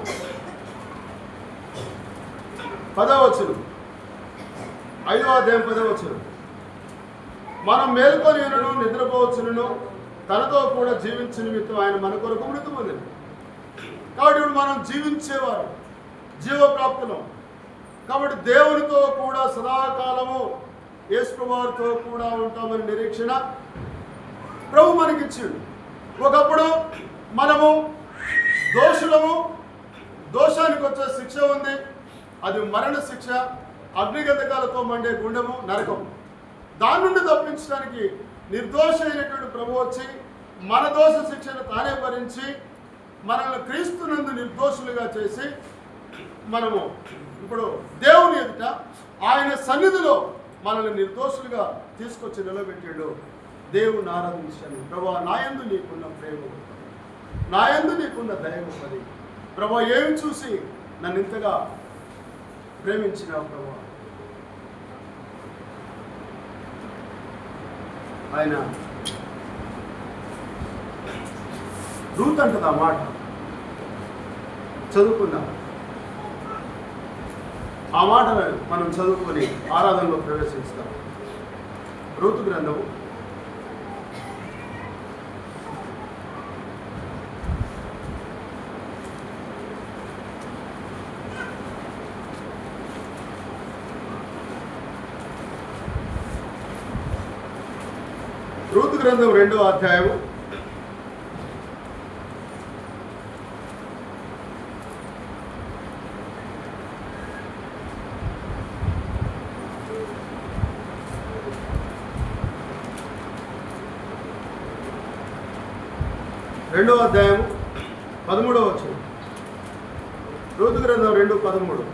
10వ వచనం. 5వ అధ్యాయం 10వ వచనం. మనం మేల్కొని ఉన్నను నిద్రపోవచ్చును, తనతో కూడా జీవించు నిమిత్తం ఆయన మన కొరకు మృతి పొందింది. కాబట్టి ఇప్పుడు మనం జీవించేవారు, జీవప్రాప్తులం. కాబట్టి దేవునితో కూడా సదాకాలము యేసువారితో కూడా ఉంటామని నిరీక్షణ ప్రభు మనకిచ్చాడు. ఒకప్పుడు మనము దోషులము, దోషానికి వచ్చే శిక్ష ఉంది. అది మరణ శిక్ష, అగ్నిగంధకాలతో మండే గుండము, నరకం. దాని నుండి తప్పించడానికి నిర్దోష అయినటువంటి ప్రభు వచ్చి మన దోష శిక్షను తానే భరించి మనల్ని క్రీస్తునందు నిర్దోషులుగా చేసి మనము ఇప్పుడు దేవుని ఎదుట ఆయన సన్నిధిలో మనల్ని నిర్దోషులుగా తీసుకొచ్చి నిలబెట్టాడు. దేవుని ఆరాధించాను. ప్రభా, నాయందు నీకున్న ప్రేమ, నాయందు నీకున్న దయగొప్పది. ప్రభా, ఏమి చూసి నన్ను ఇంతగా ప్రేమించినావు ప్రభా. ఆయన రూత్ అంటది ఆ మాట. చదువుకుందాం ఆ మాట, మనం చదువుకొని ఆరాధనలో ప్రవేశిస్తాం. రూతు గ్రంథము 2వ అధ్యాయము 13వ వచనం. రూతు గ్రంథం 2:13.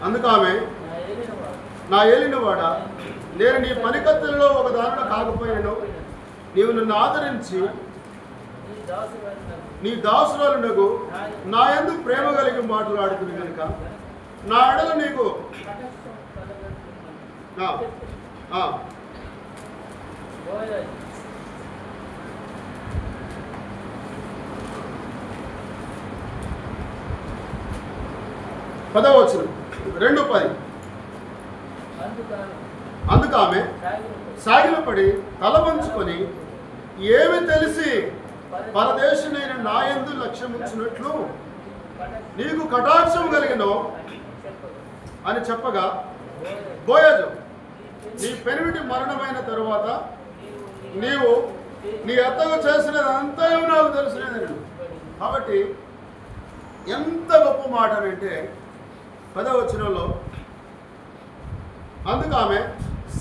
అందుకు ఆమె, నా ఏలినవాడా, నేను నీ పనికత్తెలలో ఒక దానిలో కాకపోయినను నీవు నన్ను ఆదరించి నీ దాసురాలునకు నా యందు ప్రేమ కలిగి మాట్లాడుతుంది కనుక నా ఎడల నీకు పదవచనం 2:10. అందుకు ఆమె సాగిలపడి తల వంచుకొని, ఏమి తెలిసి పరదేశునైన నా యందు లక్ష్యముంచినట్లు నీకు కటాక్షం కలిగినో అని చెప్పగా, బోయజు, నీ పెనిమిటి మరణమైన తరువాత నీవు నీ అత్తగా చేసినదంతా నాకు తెలిసినది. కాబట్టి ఎంత గొప్ప మాట అంటే 10వ వచనంలో, అందుకు ఆమె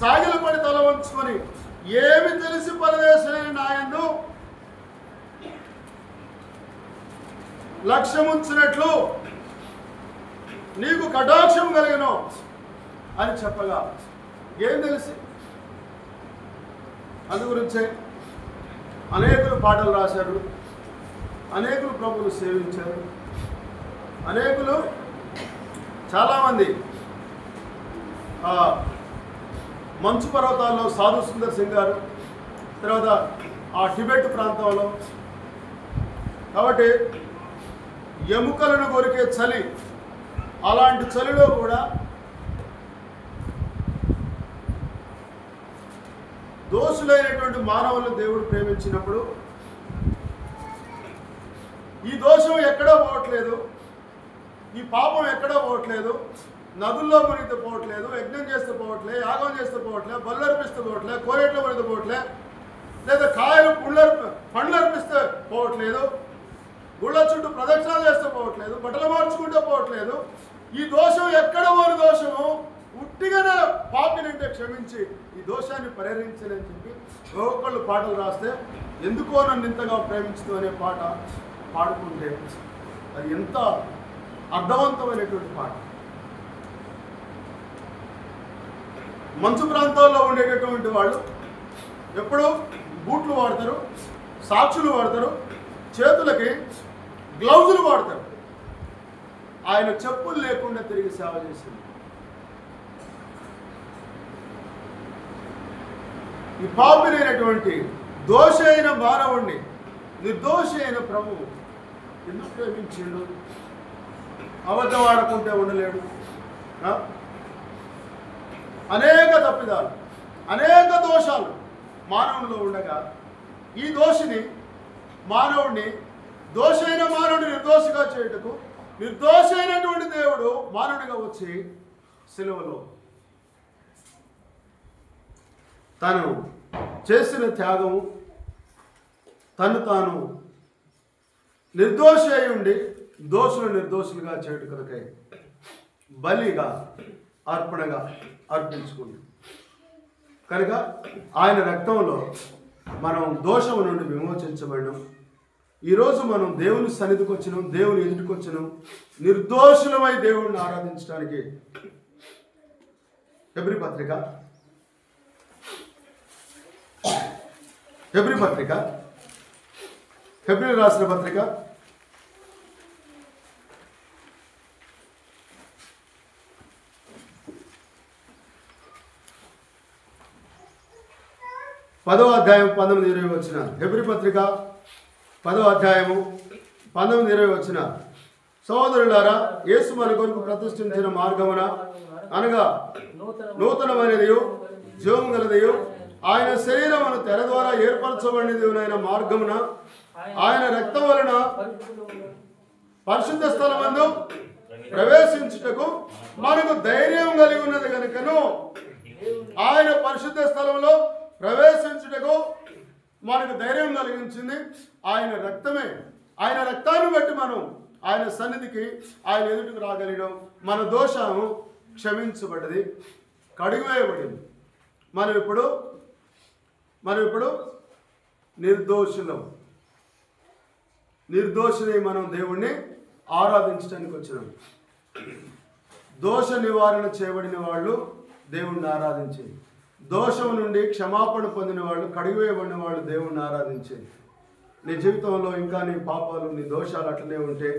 సాగిలపడి తల వంచుకొని, ఏమి తెలిసి పరదేశులైన నా యందు లక్ష్యముంచినట్లు నీకు కటాక్షం కలిగినో అని చెప్పగా, ఏం తెలిసి? అందు గురించే అనేకులు పాటలు రాశారు, అనేకులు ప్రభువులు సేవించారు, అనేకులు చాలామంది మంచు పర్వతాల్లో సాధు సుందర్ సింగ్ గారు, తర్వాత ఆ టిబెట్ ప్రాంతంలో. కాబట్టి ఎముకలను కొరికే చలి, అలాంటి చలిలో కూడా దోషులైనటువంటి మానవులను దేవుడు ప్రేమించినప్పుడు ఈ దోషం ఎక్కడా పోవట్లేదు, ఈ పాపం ఎక్కడా పోవట్లేదు, నదుల్లో మునిగితే పోవట్లేదు, యజ్ఞం చేస్తే పోవట్లే, యాగం చేస్తే పోవట్లే, బళ్ళు అర్పిస్తే పోవట్లే, కోరేట్లో మునిగితే పోవట్లే, లేదా కాయలు పండ్లు అర్పిస్తే పోవట్లేదు, గుళ్ళ చుట్టూ ప్రదక్షిణాలు చేస్తే పోవట్లేదు, బట్టలు మార్చుకుంటే పోవట్లేదు. ఈ దోషం ఎక్కడ పోని దోషము ఉట్టిగానే పాపినంటే క్షమించి ఈ దోషాన్ని పరిహరించనని చెప్పి ఒకళ్ళు పాటలు రాస్తే ఎందుకో నన్ను ఇంతగా ప్రేమించదు అనే పాట పాడుకుంటే అది ఎంత అర్థవంతమైనటువంటి పాట. మంచు ప్రాంతాల్లో ఉండేటటువంటి వాళ్ళు ఎప్పుడు బూట్లు వాడతారు, సాక్షులు వాడతారు, చేతులకి గ్లౌజులు వాడతారు. ఆయన చెప్పులు లేకుండా తిరిగి సేవ చేసింది. ఈ పాపినైనటువంటి దోష అయిన మానవుణ్ణి నిర్దోషి అయిన ప్రభువు ఎందుకు ప్రేమించిండు? అబద్ధం ఆడకుంటే ఉండలేడు. అనేక తప్పిదాలు, అనేక దోషాలు మానవుల్లో ఉండగా ఈ మానవుడిని దోషైన మానవుడిని నిర్దోషిగా చేయుటకు నిర్దోషైనటువంటి దేవుడు మానవుడిగా వచ్చి సిలువలో తను చేసిన త్యాగము, తను తాను నిర్దోషి అయి ఉండి దోషులు నిర్దోషులుగా చేయుట కొరకై బలిగా అర్పణగా అర్పించుకుంది. కనుక ఆయన రక్తంలో మనం దోషం నుండి విమోచించబడినాం. ఈరోజు మనం దేవుని సన్నిధికి వచ్చినాం, దేవుని ఎదుటికి వచ్చినాం, నిర్దోషులమై దేవుడిని ఆరాధించడానికి. హెబ్రీ పత్రిక 10వ అధ్యాయం 19-20 వచ్చిన హెబ్రీ పత్రిక 10వ అధ్యాయము 19-20 వచ్చిన సహోదరులారా, యేసు మన కొరకు ప్రతిష్ఠించిన మార్గమున అనగా నూతనమైనదియు జీవము గలదియు ఆయన శరీరమును తెర ద్వారా ఏర్పరచబడినదినైన మార్గమున ఆయన రక్తం వలన పరిశుద్ధ స్థలమందు ప్రవేశించుటకు మనకు ధైర్యం కలిగి ఉన్నది కనుకను ఆయన పరిశుద్ధ స్థలంలో ప్రవేశించుటకు మనకు ధైర్యం కలిగించింది ఆయన రక్తమే. ఆయన రక్తాన్ని బట్టి మనం ఆయన సన్నిధికి ఆయన ఎదుటికి రాగలిగాం. మన దోషము క్షమించబడ్డది, కడిగివేయబడింది. మనం ఇప్పుడు నిర్దోషులై మనం దేవుణ్ణి ఆరాధించడానికి వచ్చినాం. దోష నివారణ చేయబడిన వాళ్ళు దేవుణ్ణి ఆరాధించేది, దోషం నుండి క్షమాపణ పొందిన వాళ్ళు, కడిగివేయబడిన వాళ్ళు దేవుణ్ణి ఆరాధించేది. నీ జీవితంలో ఇంకా నీ పాపాలు, నీ దోషాలు అట్లనే ఉంటే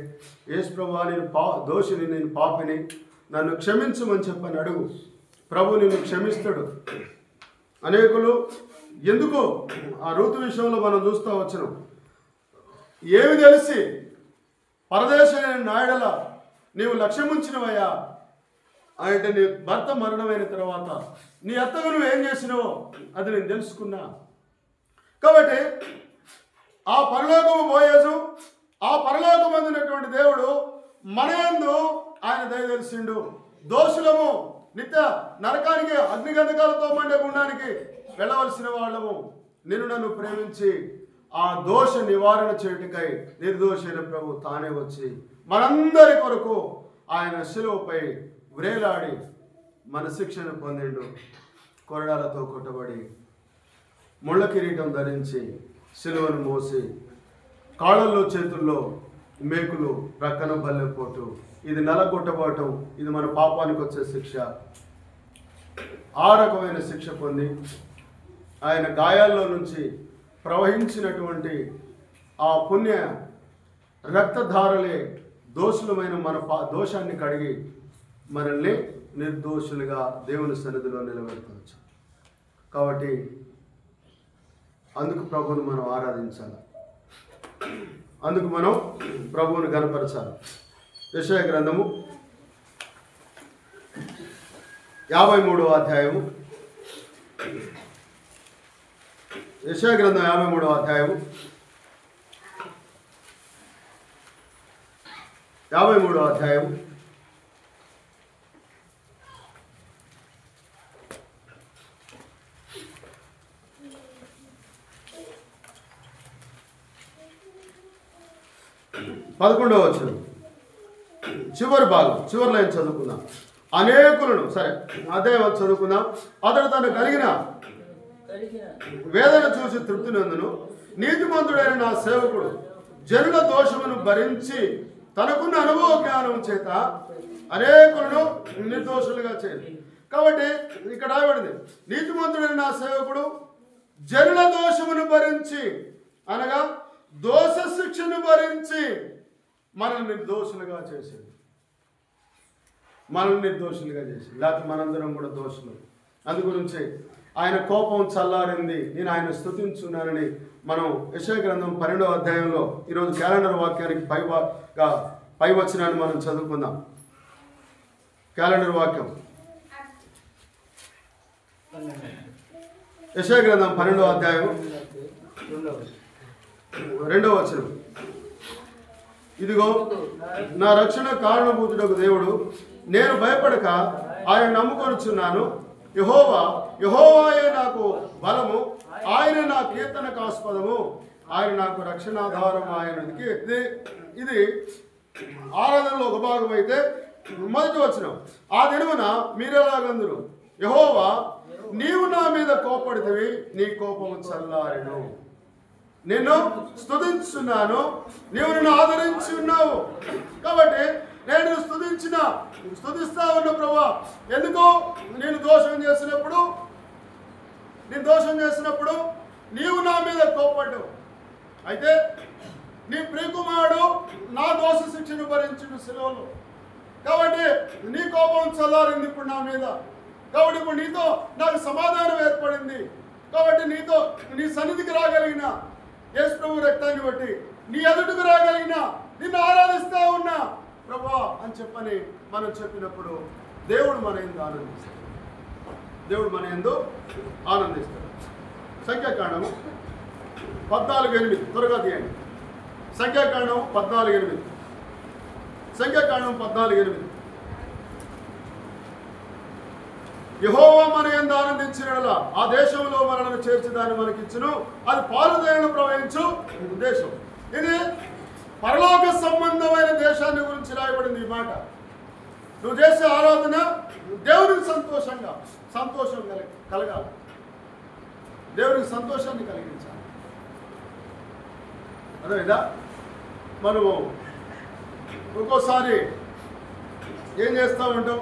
యేసు ప్రభువా నేను దోషిని, నేను పాపిని, నన్ను క్షమించమని చెప్పని అడుగు. ప్రభు నిన్ను క్షమిస్తాడు. అనేకులు ఎందుకు ఆ రూతు విషయంలో మనం చూస్తూ వచ్చినాం. ఏమి తెలిసి పరదేశమైన నాయడల నీవు లక్ష్యముంచినవయ్యా అంటే నీ భర్త మరణమైన తర్వాత నీ అత్తగా నువ్వు ఏం చేసినావో అది నేను తెలుసుకున్నా. కాబట్టి ఆ పరలోకము బోయేజు, ఆ పరలోకము అందినటువంటి దేవుడు మన యందు ఆయన దయ తెలిసిండు. దోషులము నిత్య నరకానికి అగ్నిగంధకాలతో మండే గుండానికి వెళ్ళవలసిన వాళ్ళము నిన్ను నన్ను ప్రేమించి ఆ దోష నివారణ చేయుటకై నిర్దోషైన ప్రభు తానే వచ్చి మనందరి కొరకు ఆయన శిలువపై వ్రేలాడి మన శిక్షను పొందిండు. కొరడాలతో కొట్టబడి ముళ్ళ కిరీటం ధరించి శిలువను మోసి కాళ్ళల్లో చేతుల్లో మేకులు, ప్రక్కన బల్లెపోటు, ఇది నలగొట్టబడటం, ఇది మన పాపానికి వచ్చే శిక్ష. ఆ రకమైన శిక్ష పొంది ఆయన గాయాల్లో నుంచి ప్రవహించినటువంటి ఆ పుణ్య రక్తధారలే దోషులమైన మన దోషాన్ని కడిగి మనల్ని నిర్దోషులుగా దేవుని సన్నిధిలో నిలబెట్టవచ్చు. కాబట్టి అందుకు ప్రభువును మనం ఆరాధించాలి, అందుకు మనం ప్రభువును గణపరచాలి. యెషయా గ్రంథము 53వ అధ్యాయము, యెషయా గ్రంథం 53వ అధ్యాయము 53వ అధ్యాయం 11వ వచనం చివరి భాగం, చివరి లైన్ చదువుకుందాం. అనేకులను, సరే అదే చదువుకుందాం. అతడు తను కలిగిన వేదన చూసి తృప్తి నందును. నీతిమంతుడైన నా సేవకుడు జనుల దోషమును భరించి తనకున్న అనుభవ జ్ఞానం చేత అనేకులను నిర్దోషులుగా చేయాలి. కాబట్టి ఇక్కడ రాయబడింది, నీతిమంతుడైన నా సేవకుడు జనుల దోషమును భరించి, అనగా దోష శిక్షను భరించి మనల్ని నిర్దోషులుగా చేసింది. మనల్ని నిర్దోషులుగా చేసింది. లేకపోతే మనందరం కూడా దోషులు. అందుగురించి ఆయన కోపం చల్లారింది, నేను ఆయన స్తుతించున్నానని మనం యెషయా గ్రంథం 12వ అధ్యాయంలో ఈరోజు క్యాలెండర్ వాక్యానికి పై వచనాన్ని మనం చదువుకుందాం. క్యాలెండర్ వాక్యం యెషయా గ్రంథం 12వ అధ్యాయం 2వ వచనం. ఇదిగో నా రక్షణ కారణభూతుడకు దేవుడు, నేను భయపడక ఆయన నమ్ముకొనుచున్నాను. యెహోవాయే నాకు బలము, ఆయన నా కీర్తనకు ఆస్పదము, ఆయన నాకు రక్షణాధారం. ఆయనకి ఇది ఆరాధనలో ఒక భాగం అయితే మొదటి వచనం, ఆ దినమున మీరెలాగందురు, యెహోవా నీవు నా మీద కోపడితివి, నీ కోపము చల్లారెను. నేను స్తుతించున్నాను, నీవు నన్ను ఆదరించి ఉన్నావు. కాబట్టి నేను స్తుతిస్తా ఉన్న ప్రభువా, ఎందుకో నేను దోషం చేసినప్పుడు నీవు నా మీద కోపడ్డావు. అయితే నీ ప్రియకుమారుడు నా దోష శిక్షను భరించిన శిలువలో. కాబట్టి నీ కోపం చల్లారింది ఇప్పుడు నా మీద. కాబట్టి ఇప్పుడు నీతో నాకు సమాధానం ఏర్పడింది. కాబట్టి నీతో నీ సన్నిధికి రాగలిగిన యేసు ప్రభు రక్తాన్ని బట్టి నీ ఎదుటికి రాగలిగిన నిన్ను ఆరాధిస్తా ఉన్నా ప్రభువా అని చెప్పని మనం చెప్పినప్పుడు దేవుడు మన యందు ఆనందిస్తాడు. సంఖ్యాకాండం 14:8 త్వరగా తీయండి. సంఖ్యాకాండం 14:8. సంఖ్యాకాండం 14:8. యెహోవా మన యందు ఆనందించినలా ఆ దేశంలో మనలను చేర్చి దాన్ని మనకిచ్చును, అది పాలు తేనెలు ప్రవహించు దేశం. ఇది పరలోక సంబంధమైన దేశాన్ని గురించి రాయబడింది ఈ మాట. నువ్వు చేసే ఆరాధన దేవునికి సంతోషం కలగాలి, దేవునికి సంతోషాన్ని కలిగించాలి. అదేవిధంగా మనము ఒక్కోసారి ఏం చేస్తూ ఉంటాం,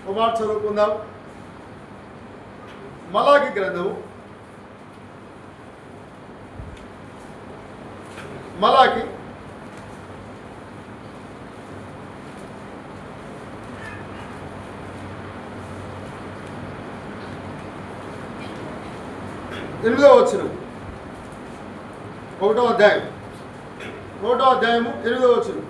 ఒక మాట చదువుకుందాం. మలాకి గ్రంథము మలాకి 8వ వచనం, 1వ అధ్యాయము 8వ వచనం.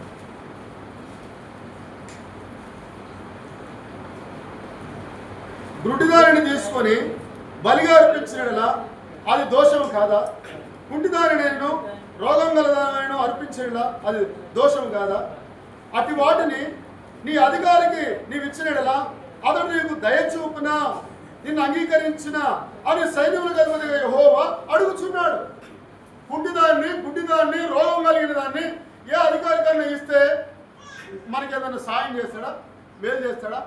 గుడ్డిదారిని తీసుకొని బలిగా అర్పించినలా అది దోషం కాదా? కుంటిదారినైనను రోగం గలదారినైనా అర్పించినలా అది దోషం కాదా? అటు వాటిని నీ అధికారికి నీవిచ్చినలా అతడు నీకు దయచూపునా, నిన్ను అంగీకరించిన అని సైన్యములకు అధిపతిగా యెహోవా అడుగుచున్నాడు. గుడ్డిదాన్ని రోగం కలిగిన దాన్ని ఏ అధికారికన్నా ఇస్తే మనకి ఏదైనా సాయం చేస్తాడా, మేలు చేస్తాడా?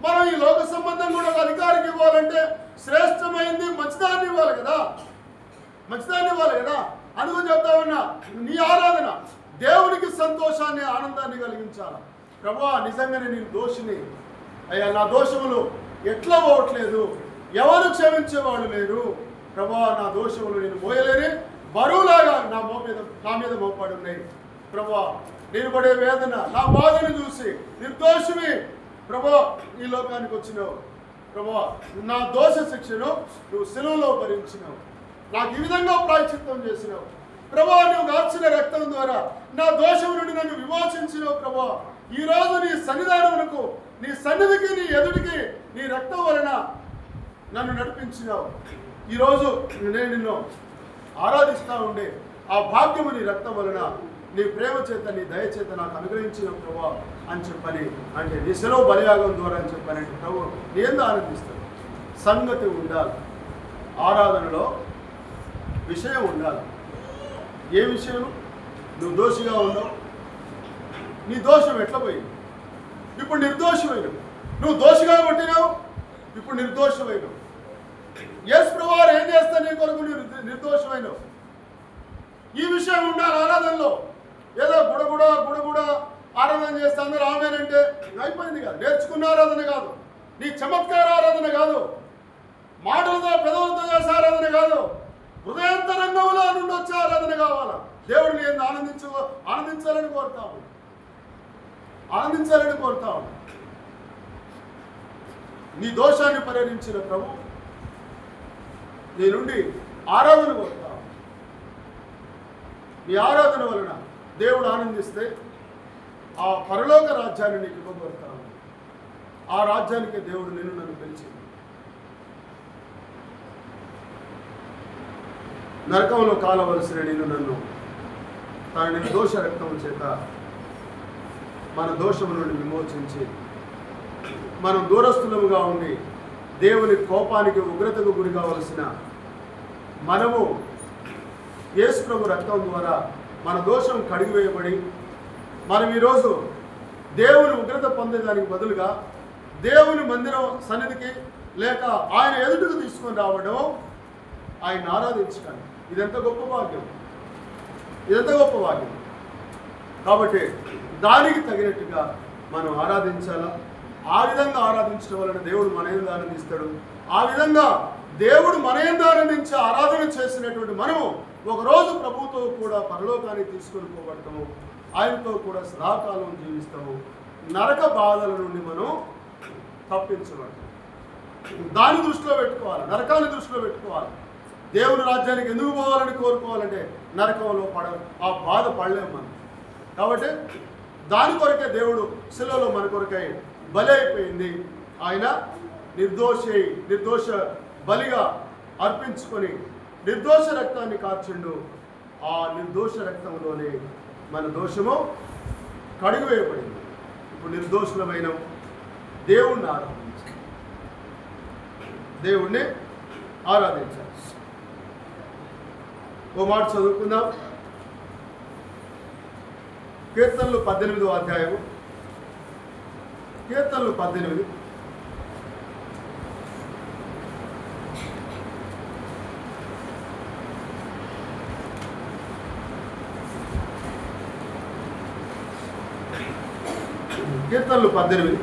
మనం ఈ లోక సంబంధం కూడా ఒక అధికారికి ఇవ్వాలంటే శ్రేష్టమైంది మంచిదాన్ని ఇవ్వాలి కదా. అందుకని చెప్తా ఉన్నా, నీ ఆరాధన దేవునికి సంతోషాన్ని ఆనందాన్ని కలిగించాలి. ప్రభువా నిజంగానే నేను దోషిని అయ్యా, నా దోషములు ఎట్లా పోవట్లేదు, ఎవరు క్షమించేవాళ్ళు లేరు. ప్రభువా నా దోషములు నేను మోయలేని బరువులాగా నా మీద మోపాడు ఉన్నాయి. ప్రభువా నేను పడే వేదన, నా బాధను చూసి నిర్దోషిని ప్రభువా ఈ లోకానికి వచ్చినావు. ప్రభువా నా దోష శిక్షను నువ్వు శిలువలో భరించినావు, నాకు ఈ విధంగా ప్రాయశ్చిత్తం చేసినావు. ప్రభువా నువ్వు కార్చిన రక్తం ద్వారా నా దోషం నుండి నన్ను విమోచించినావు. ప్రభువా ఈరోజు నీ సన్నిధానమునకు, నీ సన్నిధికి, నీ ఎదుటికి నీ రక్తం వలన నన్ను నడిపించినావు. ఈరోజు నేను నిన్ను ఆరాధిస్తూ ఉండే ఆ భాగ్యము నీ రక్తం వలన, నీ ప్రేమ చేత, నీ దయ చేత నాకు అనుగ్రహించిన ప్రభువా అని చెప్పని, అంటే నీ సెలవు బలియాగం ద్వారా అని చెప్పానంటే ప్రభు నీ ఎందుకు ఆనందిస్తాడు. సంగతి ఉండాలి, ఆరాధనలో విషయం ఉండాలి. ఏ విషయం? నువ్వు దోషిగా ఉన్నావు, నీ దోషం ఎట్లా పోయింది? ఇప్పుడు నిర్దోషమైనవు. నువ్వు దోషిగా పుట్టినావు, ఇప్పుడు నిర్దోషమైనవు. యేసు ప్రభువారు ఏం చేస్తా నీ కొరకు నిర్దోషమైనవు. ఈ విషయం ఉండాలి ఆరాధనలో. ఏదో గుడగుడ ఆరాధన చేస్తే అందరూ ఆమెనంటే అయిపోయింది కాదు. నేర్చుకున్న ఆరాధన కాదు, నీ చమత్కార ఆరాధన కాదు, మాటలతో పెదవులతో చేసే ఆరాధన కాదు, హృదయాంతరంగంలో నుండి వచ్చే ఆరాధన కావాలా. దేవుడిని ఏంది ఆనందించాలని కోరుతాము, ఆనందించాలని కోరుతాము. నీ దోషాన్ని పరిహరించిన ప్రభు నీ నుండి ఆరాధన కోరుతావు. నీ ఆరాధన వలన దేవుడు ఆనందిస్తే ఆ పరలోక రాజ్యాన్ని నీకు ఇవ్వగలుగుతావు. ఆ రాజ్యానికి దేవుడు నన్ను పిలిచింది. నరకంలో కాలవలసిన నన్ను తన నిర్దోష రక్తం చేత మన దోషము నుండి విమోచించి మనం దూరస్థులముగా ఉండి దేవుని కోపానికి ఉగ్రతకు గురి కావలసిన మనము యేసు ప్రభు రక్తం ద్వారా మన దోషం కడిగివేయబడి మనం ఈరోజు దేవుని ఉగ్రత పొందేదానికి బదులుగా దేవుని మందిరం సన్నిధికి లేక ఆయన ఎదుటకు తీసుకొని రావడం, ఆయన ఆరాధించడం, ఇదెంత గొప్ప భాగ్యం, ఇదెంత గొప్ప భాగ్యం. కాబట్టి దానికి తగినట్టుగా మనం ఆరాధించాలా. ఆ విధంగా ఆరాధించడం వలన దేవుడు మన యందు ఆనందిస్తాడు. ఆ విధంగా దేవుడు మన యందు ఆనందించి ఆరాధన చేసినటువంటి మనము ఒకరోజు ప్రభువుతో కూడా పరలోకానికి తీసుకొని పోబడతాము. ఆయనతో కూడా సదాకాలం జీవిస్తాము. నరక బాధల నుండి మనం తప్పించబడతాం. దాన్ని దృష్టిలో పెట్టుకోవాలి, నరకాన్ని దృష్టిలో పెట్టుకోవాలి. దేవుని రాజ్యానికి ఎందుకు పోవాలని కోరుకోవాలంటే నరకంలో ఆ బాధ పడలేము మనం. కాబట్టి దాని కొరకే దేవుడు శిలువలో మన కొరకై బలి అయిపోయింది. ఆయన నిర్దోష బలిగా అర్పించుకొని నిర్దోష రక్తాన్ని కార్చిండు. ఆ నిర్దోష రక్తంలోనే మన దోషము కడిగివేయబడింది. ఇప్పుడు నిర్దోషులమైన దేవుణ్ణి ఆరాధించాలి, దేవుణ్ణి ఆరాధించాలి. ఓ మాట చదువుకుందాం. కీర్తనలు 18వ అధ్యాయము, కీర్తనలు 18. కీర్తనలు 18.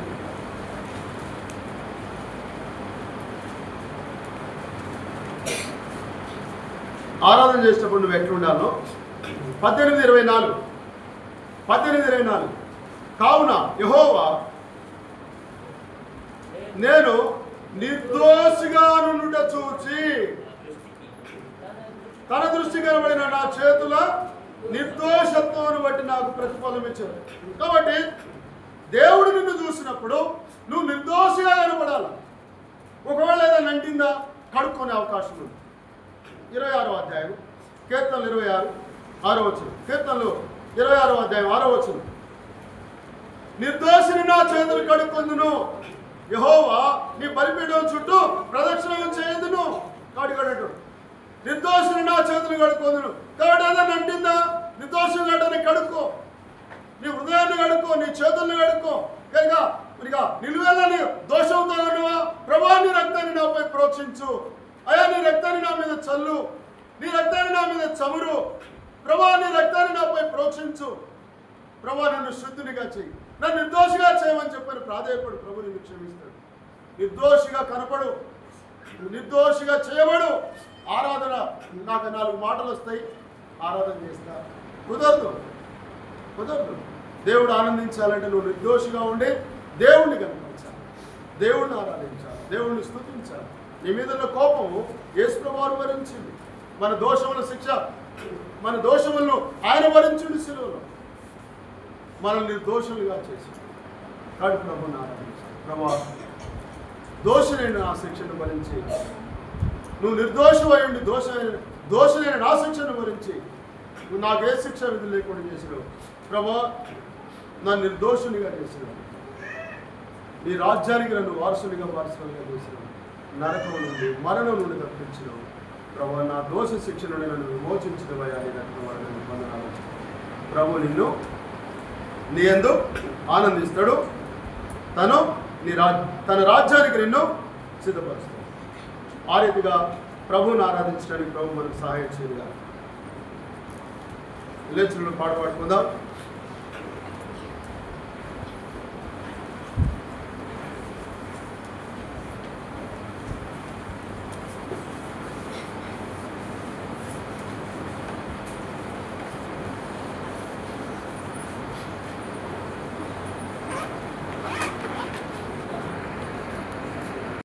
ఆరాధన చేసేటప్పుడు నువ్వు ఎట్లుండాలో 18:24 కావున యెహోవా నేను నిర్దోషిగా నుండుట చూచి తన దృష్టి కనబడిన నా చేతుల నిర్దోషత్వాన్ని బట్టి నాకు ప్రతిఫలం ఇచ్చారు. కాబట్టి దేవుడు నిన్ను చూసినప్పుడు నువ్వు నిర్దోషిగా కనబడాలి. ఒకవేళ ఏదైనా అంటిందా కడుక్కునే అవకాశం ఉంది. 26వ అధ్యాయం కీర్తనలు 26:6 వచనం. కీర్తనలు 26వ అధ్యాయం 6వ వచనం. నిర్దోషిని నా చేతులు కడుక్కొందును, యెహోవా నీ బలిపీఠం చుట్టూ ప్రదక్షిణం చేయదును. కాడిగడటు నిర్దోషిని నా చేతులు కడుక్కొందును. కాబట్టి ఏదైనా అంటిందా నిర్దోషం కాడని కడుక్కో, నీ హృదయాన్ని కడుక్కో, నీ చేతుల్ని కడుక్కో. ఇక నిలువెల్లని దోషంతో ఉన్నవా, ప్రభా నీ రక్తాన్ని నాపై ప్రోక్షించు, అయ్యా నీ రక్తాన్ని నా మీద చల్లు, నీ రక్తాన్ని నా మీద చమురు, ప్రభా నీ రక్తాన్ని నాపై ప్రోక్షించు, ప్రభా నన్ను శుద్ధినిగా చెయ్యి, నన్ను నిర్దోషిగా చేయమని చెప్పని ప్రాధేయపడు. ప్రభు నిన్ను క్షమిస్తాడు. నిర్దోషిగా కనపడు, నిర్దోషిగా చేయబడు. ఆరాధన నాకు 4 మాటలు వస్తాయి, ఆరాధన చేస్తా, కుదరదు. దేవుడు ఆనందించాలంటే నువ్వు నిర్దోషిగా ఉండి దేవుణ్ణి కనిపించాలి, దేవుణ్ణి ఆరాధించాలి, దేవుణ్ణి స్తుతించాలి. నీ మీద ఉన్న కోపము యేసు ప్రభువు భరించింది. మన దోషముల శిక్ష, మన దోషములను ఆయన భరించింది శిలువలో, మనల్ని నిర్దోషులుగా చేసి. కాదు ప్రభుని ఆరాధించాలి. ప్రభా దోషులైన నా శిక్షను భరించి, నువ్వు నిర్దోషమై ఉండి దోషులైన నా శిక్షను భరించి నువ్వు నాకు ఏ శిక్ష విధి లేకుండా చేసినావు. ప్రభా నన్ను నిర్దోషునిగా చేసినావు, నీ రాజ్యానికి నన్ను వారసునిగా చేసినావు, నరకం నుండి మరణం నుండి తప్పించినావు. ప్రభు నా దోష శిక్ష నుండి నన్ను విమోచించడమయ్యా. నీ రక్తం వల్ల నేను పొందనాలు. ప్రభు నిన్ను నీ యందు ఆనందిస్తాడు. తన రాజ్యానికి నిన్ను సిద్ధపరుస్తాడు. ఆ రీతిగా ప్రభువుని ఆరాధించడానికి ప్రభు మనకు సహాయం చేయగా లేచులను పాడుకుందాం.